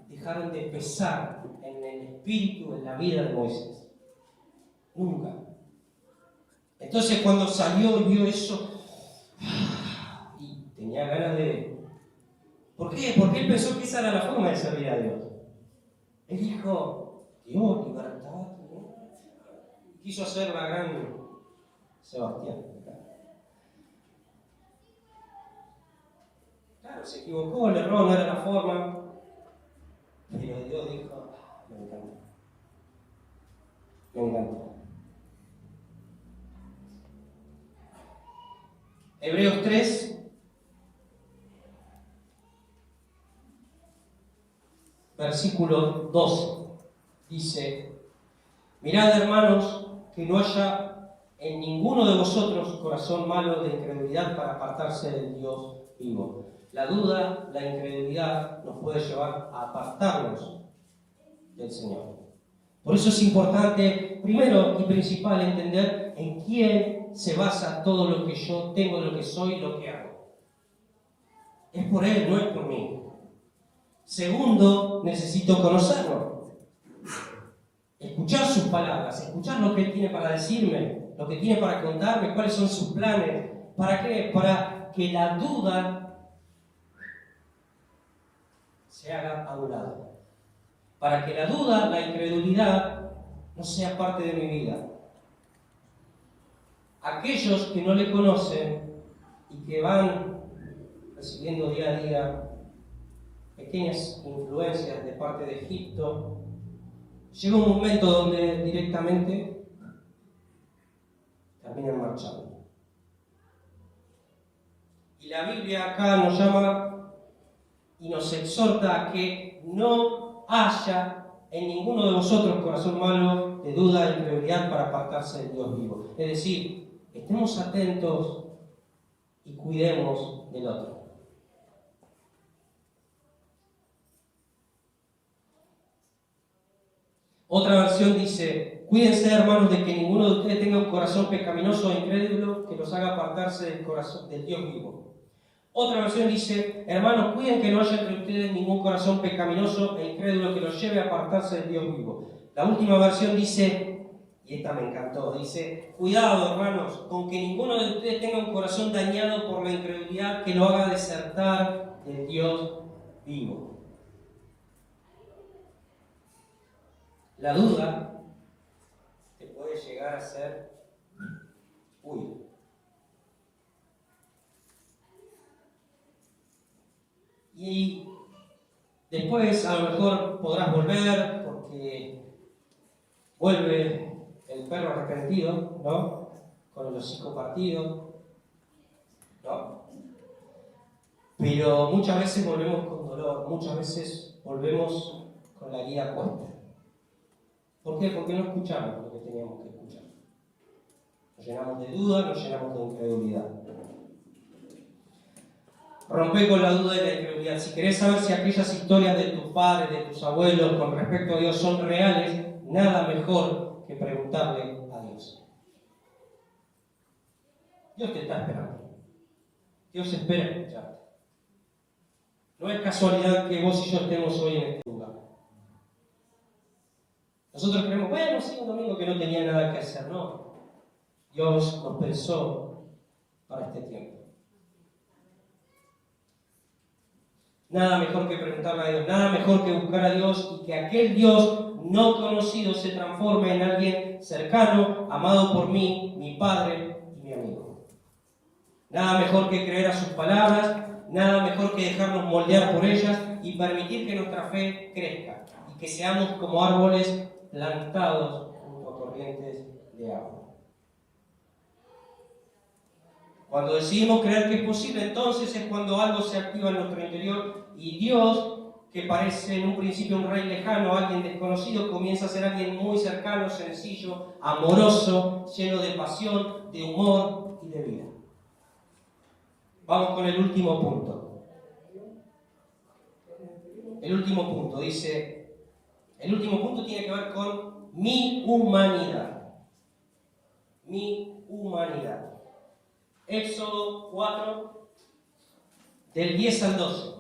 dejaron de pesar en el espíritu, en la vida de Moisés. Nunca. Entonces cuando salió y vio eso, y tenía ganas de... ¿Por qué? Porque él pensó que esa era la forma de servir a Dios. Él dijo, Dios, libertad, ¿no? Quiso hacer la gran Sebastián. Claro, se equivocó, el error no era la forma. Pero Dios dijo, me encanta. Me encanta. Hebreos 3, versículo 12, dice, mirad, hermanos, que no haya en ninguno de vosotros corazón malo de incredulidad para apartarse del Dios vivo. La duda, la incredulidad nos puede llevar a apartarnos del Señor. Por eso es importante, primero y principal, entender en quién se basa todo lo que yo tengo, lo que soy, lo que hago. es por Él, no es por mí. Segundo, necesito conocerlo. Escuchar sus palabras, escuchar lo que Él tiene para decirme, lo que tiene para contarme, cuáles son sus planes. ¿Para qué? Para que la duda se haga a un lado. Para que la duda, la incredulidad, no sea parte de mi vida. Aquellos que no le conocen y que van recibiendo día a día pequeñas influencias de parte de Egipto, llega un momento donde directamente terminan marchando. Y la Biblia acá nos llama y nos exhorta a que no haya en ninguno de vosotros corazón malo de duda e incredulidad para apartarse del Dios vivo. Es decir, estemos atentos y cuidemos del otro. Otra versión dice: cuídense, hermanos, de que ninguno de ustedes tenga un corazón pecaminoso e incrédulo que los haga apartarse del corazón del Dios vivo. Otra versión dice: hermanos, cuiden que no haya entre ustedes ningún corazón pecaminoso e incrédulo que los lleve a apartarse del Dios vivo. La última versión dice, y esta me encantó, dice: cuidado, hermanos, con que ninguno de ustedes tenga un corazón dañado por la incredulidad que lo haga desertar del Dios vivo. La duda te puede llegar a ser y después a lo mejor podrás volver porque vuelve el perro arrepentido, ¿no? Con el hocico partido, ¿no? Pero muchas veces volvemos con dolor, muchas veces volvemos con la guía puesta. ¿Por qué? Porque no escuchamos lo que teníamos que escuchar. Nos llenamos de duda, nos llenamos de incredulidad. Rompe con la duda y la incredulidad. Si querés saber si aquellas historias de tus padres, de tus abuelos con respecto a Dios son reales, nada mejor que preguntarle a Dios. Dios te está esperando. Dios espera escucharte. No es casualidad que vos y yo estemos hoy en este lugar. Nosotros creemos, bueno, sí, un domingo que no tenía nada que hacer. No. Dios nos pensó para este tiempo. Nada mejor que preguntarle a Dios, nada mejor que buscar a Dios y que aquel Dios no conocido se transforme en alguien cercano, amado por mí, mi Padre y mi amigo. Nada mejor que creer a sus palabras, nada mejor que dejarnos moldear por ellas y permitir que nuestra fe crezca y que seamos como árboles plantados junto a corrientes de agua. Cuando decidimos creer que es posible, entonces es cuando algo se activa en nuestro interior y Dios, que parece en un principio un rey lejano, alguien desconocido, comienza a ser alguien muy cercano, sencillo, amoroso, lleno de pasión, de humor y de vida. Vamos con el último punto. El último punto dice, el último punto tiene que ver con mi humanidad. Mi humanidad. Éxodo 4, del 10 al 12.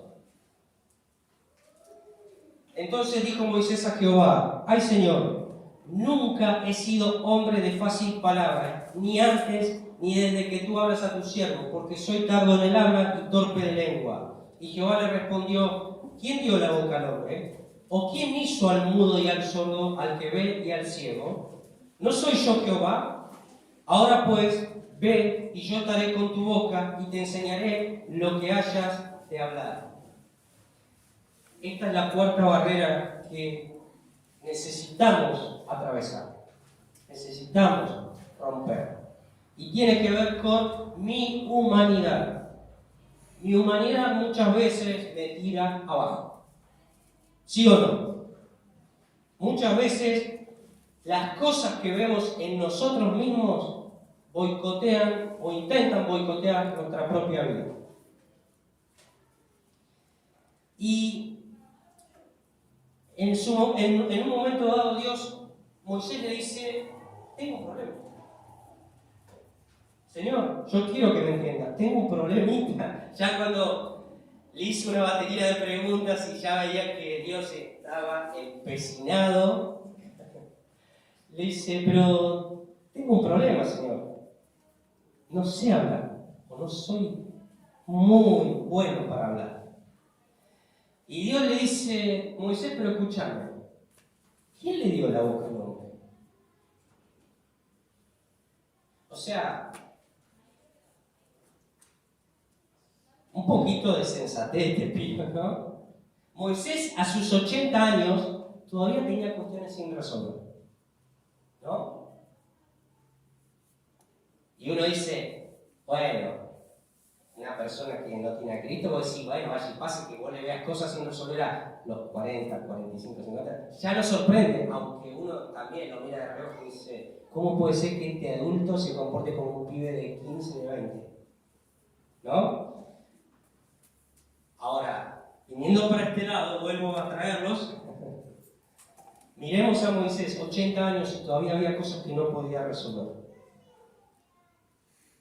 Entonces dijo Moisés a Jehová: ay Señor, nunca he sido hombre de fácil palabra, ni antes ni desde que tú hablas a tu siervo, porque soy tardo en el habla y torpe de lengua. Y Jehová le respondió: ¿quién dio la boca al hombre? ¿O quién hizo al mudo y al sordo, al que ve y al ciego? ¿No soy yo Jehová? Ahora pues, ve y yo estaré con tu boca y te enseñaré lo que hayas de hablar. Esta es la cuarta barrera que necesitamos atravesar. Necesitamos romper. Y tiene que ver con mi humanidad. Mi humanidad muchas veces me tira abajo. ¿Sí o no? Muchas veces las cosas que vemos en nosotros mismos boicotean o intentan boicotear nuestra propia vida. Y en un momento dado Moisés le dice: tengo un problema. Señor, yo quiero que me entienda, tengo un problemita. Ya cuando Le hice una batería de preguntas y ya veía que Dios estaba empecinado. Le dice, pero tengo un problema, Señor. No sé hablar, o no soy muy bueno para hablar. Y Dios le dice, Moisés, pero escúchame, ¿quién le dio la boca al hombre? O sea, un poquito de sensatez te pido, ¿no? Moisés a sus 80 años todavía tenía cuestiones sin resolver, ¿no? Y uno dice, bueno, una persona que no tiene a Cristo, vos decís, bueno, vaya y pase que vos le veas cosas sin resolver a los 40, 45, 50, ya nos sorprende, aunque uno también lo mira de reojo y dice, ¿cómo puede ser que este adulto se comporte como un pibe de 15, de 20? ¿No? Ahora, viniendo para este lado, vuelvo a traerlos. Miremos a Moisés, 80 años y todavía había cosas que no podía resolver.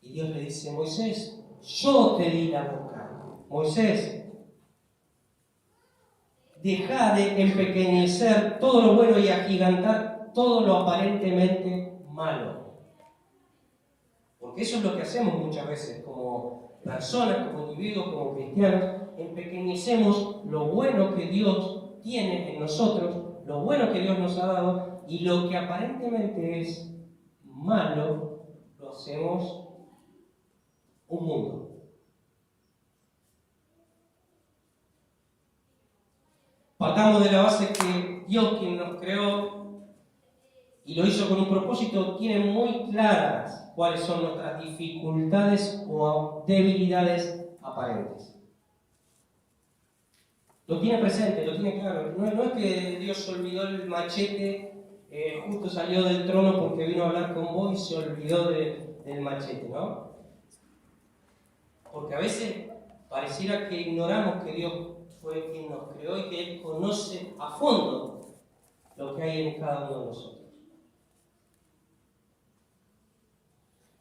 Y Dios le dice, Moisés, yo te di la boca. Moisés, deja de empequeñecer todo lo bueno y agigantar todo lo aparentemente malo. Porque eso es lo que hacemos muchas veces como personas, como individuos, como cristianos. Empequeñecemos lo bueno que Dios tiene en nosotros, lo bueno que Dios nos ha dado, y lo que aparentemente es malo, lo hacemos un mundo. Partamos de la base que Dios, quien nos creó y lo hizo con un propósito, tiene muy claras cuáles son nuestras dificultades o debilidades aparentes. Lo tiene presente, lo tiene claro. No es que Dios olvidó el machete, justo salió del trono porque vino a hablar con vos y se olvidó del machete, ¿no? Porque a veces pareciera que ignoramos que Dios fue quien nos creó y que Él conoce a fondo lo que hay en cada uno de nosotros.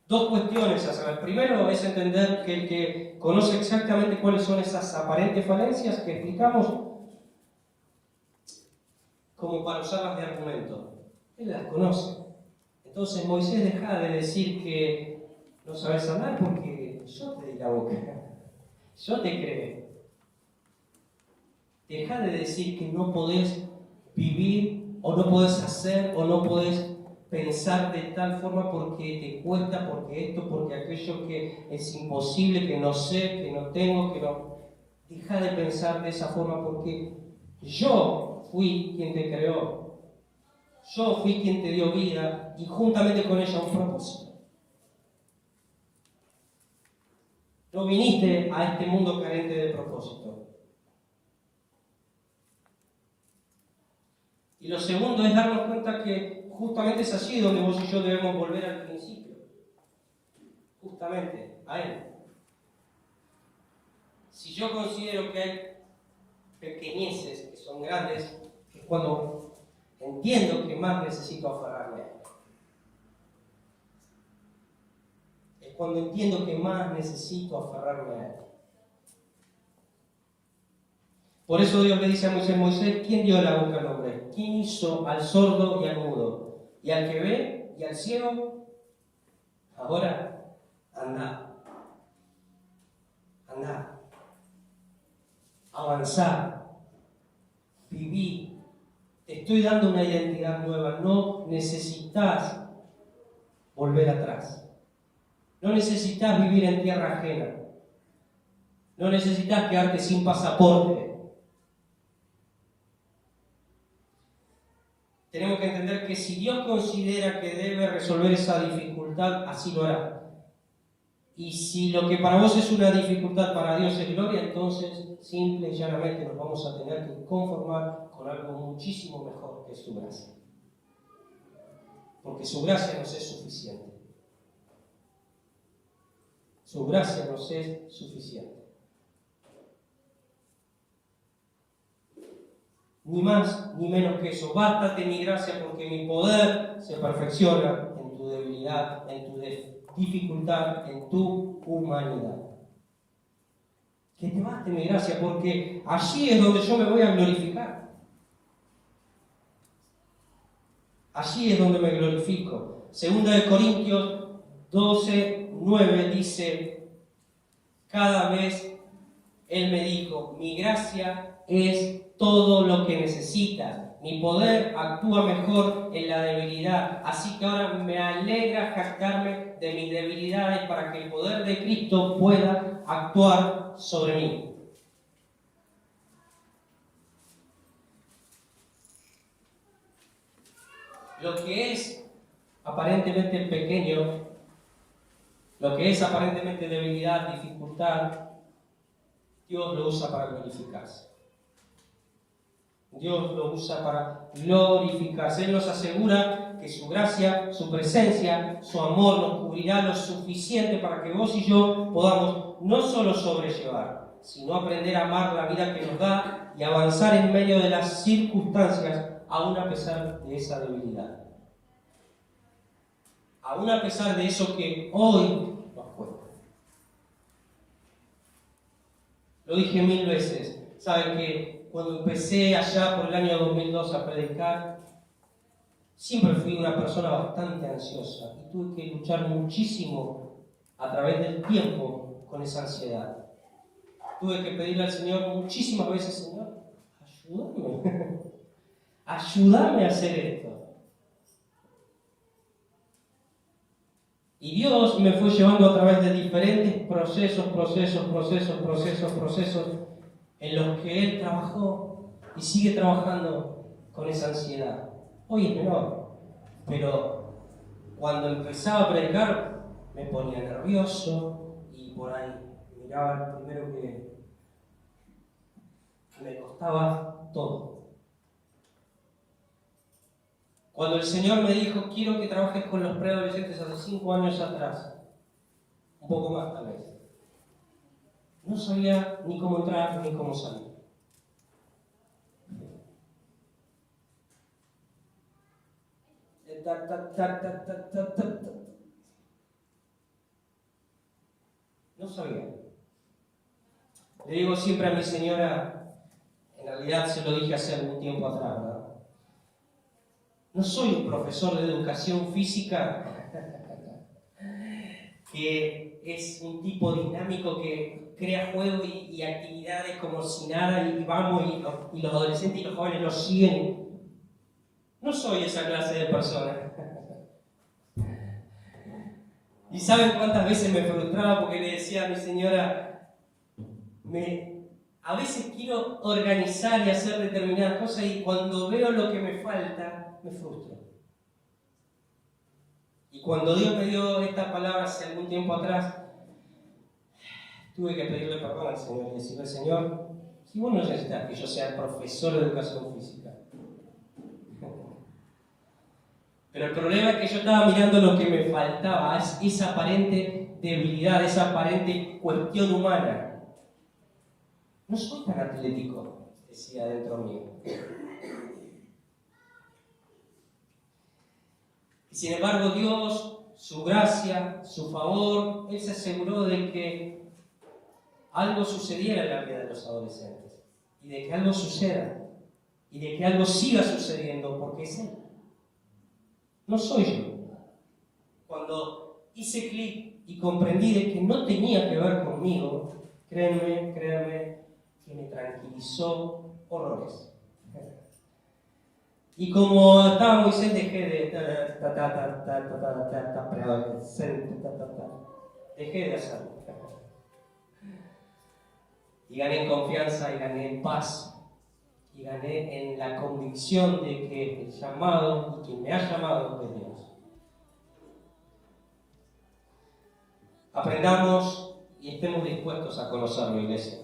Dos cuestiones a saber. Primero es entender que el que conoce exactamente cuáles son esas aparentes falencias que explicamos, como para usarlas de argumento. Él las conoce. Entonces Moisés deja de decir que no sabes hablar porque yo te di la boca. Yo te creé. Deja de decir que no podés vivir, o no podés hacer, o no podés pensar de tal forma porque te cuesta, porque esto, porque aquello, que es imposible, que no sé, que no tengo, que no. Deja de pensar de esa forma porque yo fui quien te creó. Yo fui quien te dio vida y juntamente con ella un propósito. No viniste a este mundo carente de propósito. Y lo segundo es darnos cuenta que justamente es allí donde vos y yo debemos volver al principio. Justamente a Él. Si yo considero que hay pequeñeces que son grandes, es cuando entiendo que más necesito aferrarme a Él. Es cuando entiendo que más necesito aferrarme a Él. Por eso Dios le dice a Moisés, ¿quién dio la boca al hombre? ¿Quién hizo al sordo y al mudo? Y al que ve y al ciego, ahora anda. Anda. Avanzar. Viví. Te estoy dando una identidad nueva. No necesitas volver atrás. No necesitas vivir en tierra ajena. No necesitas quedarte sin pasaporte. Tenemos que entender que si Dios considera que debe resolver esa dificultad, así lo hará. Y si lo que para vos es una dificultad, para Dios es gloria, entonces simple y llanamente nos vamos a tener que conformar con algo muchísimo mejor que su gracia. Porque su gracia nos es suficiente. Su gracia nos es suficiente. Ni más ni menos que eso. Bástate mi gracia porque mi poder se perfecciona en tu debilidad, en tu dificultad, en tu humanidad. Que te baste mi gracia, porque allí es donde yo me voy a glorificar. Allí es donde me glorifico. Segunda de Corintios 12:9 dice: cada vez Él me dijo, mi gracia es todo lo que necesitas. Mi poder actúa mejor en la debilidad. Así que ahora me alegra jactarme de mis debilidades para que el poder de Cristo pueda actuar sobre mí. Lo que es aparentemente pequeño, lo que es aparentemente debilidad, dificultad, Dios lo usa para glorificarse. Dios lo usa para glorificarse. Él nos asegura que su gracia, su presencia, su amor nos cubrirá lo suficiente para que vos y yo podamos no solo sobrellevar, sino aprender a amar la vida que nos da y avanzar en medio de las circunstancias, aún a pesar de esa debilidad. Aún a pesar de eso que hoy nos cuesta. Lo dije 1000 veces. Saben que cuando empecé allá por el año 2002 a predicar, siempre fui una persona bastante ansiosa y tuve que luchar muchísimo a través del tiempo con esa ansiedad. Tuve que pedirle al Señor muchísimas veces: Señor, ayúdame, ayúdame a hacer esto. Y Dios me fue llevando a través de diferentes procesos en los que Él trabajó y sigue trabajando con esa ansiedad. Hoy es menor, pero cuando empezaba a predicar me ponía nervioso y por ahí miraba primero que me costaba todo. Cuando el Señor me dijo, quiero que trabajes con los preadolescentes hace 5 años atrás, un poco más tal vez, no sabía ni cómo entrar ni cómo salir. No sabía. Le digo siempre a mi señora, en realidad se lo dije hace algún tiempo atrás, ¿verdad? No soy un profesor de educación física que es un tipo dinámico que crea juegos y actividades como si nada y vamos y los adolescentes y los jóvenes los siguen. No soy esa clase de persona. ¿Y saben cuántas veces me frustraba porque le decía a mi señora, a veces quiero organizar y hacer determinadas cosas y cuando veo lo que me falta, me frustro? Y cuando Dios me dio esta palabra hace algún tiempo atrás, tuve que pedirle perdón al Señor y decirle: Señor, si vos no necesitas que yo sea profesor de educación física. Pero el problema es que yo estaba mirando lo que me faltaba, esa aparente debilidad, esa aparente cuestión humana. No soy tan atlético, decía dentro mío. Y sin embargo, Dios, su gracia, su favor, Él se aseguró de que algo sucediera en la vida de los adolescentes. Y de que algo suceda. Y de que algo siga sucediendo, porque es Él. No soy yo. Cuando hice clic y comprendí de que no tenía que ver conmigo, créanme, que me tranquilizó horrores. Y como estaba Moisés, dejé de hacerlo. Y gané en confianza, y gané en paz, y gané en la convicción de que el llamado, y quien me ha llamado, es Dios. Aprendamos y estemos dispuestos a conocerlo, iglesia,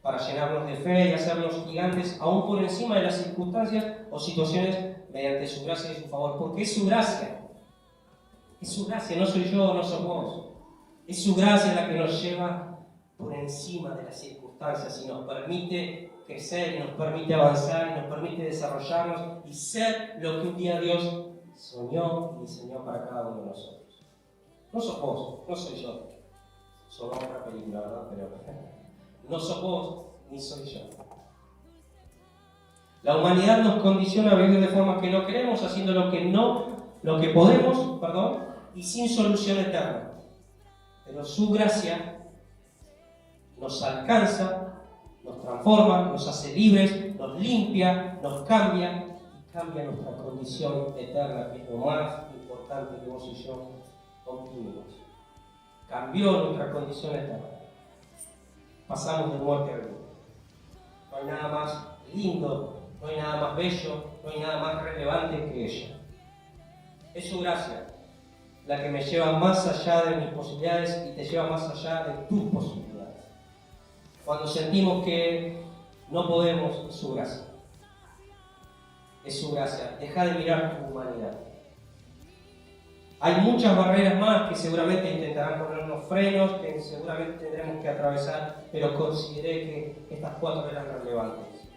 para llenarnos de fe y hacernos gigantes aún por encima de las circunstancias o situaciones mediante su gracia y su favor, porque es su gracia, no soy yo, no sos vos, es su gracia la que nos lleva por encima de las circunstancias y nos permite crecer y nos permite avanzar y nos permite desarrollarnos y ser lo que un día Dios soñó y diseñó para cada uno de nosotros. No sos vos, no soy yo, somos otra película, ¿verdad? No sos vos, ni soy yo. La humanidad nos condiciona a vivir de forma que no queremos, haciendo lo que podemos, y sin solución eterna. Pero su gracia nos alcanza, nos transforma, nos hace libres, nos limpia, nos cambia y cambia nuestra condición eterna, que es lo más importante que vos y yo obtuvimos. Cambió nuestra condición eterna. Pasamos de muerte a vida. No hay nada más lindo, no hay nada más bello, no hay nada más relevante que ella. Es su gracia la que me lleva más allá de mis posibilidades y te lleva más allá de tus posibilidades. Cuando sentimos que no podemos, es su gracia. Es su gracia. Deja de mirar tu humanidad. Hay muchas barreras más que seguramente intentarán ponernos frenos, que seguramente tendremos que atravesar, pero consideré que estas 4 eran relevantes.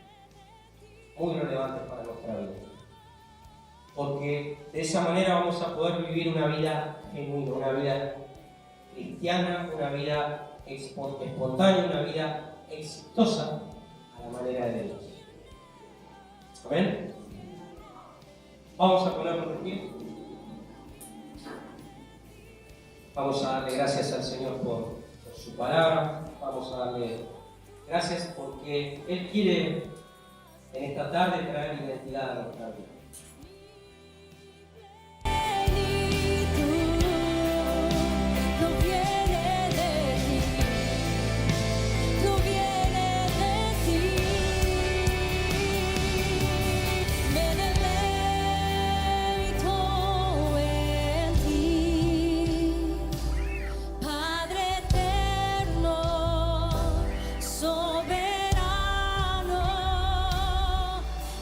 Muy relevantes para nuestra vida. Porque de esa manera vamos a poder vivir una vida genuina, una vida cristiana, una vida espontánea, una vida exitosa a la manera de Dios. ¿Amén? Vamos a ponernos de pie. Vamos a darle gracias al Señor por su palabra. Vamos a darle gracias porque Él quiere en esta tarde traer identidad a nuestra vida.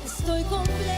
Estoy completo.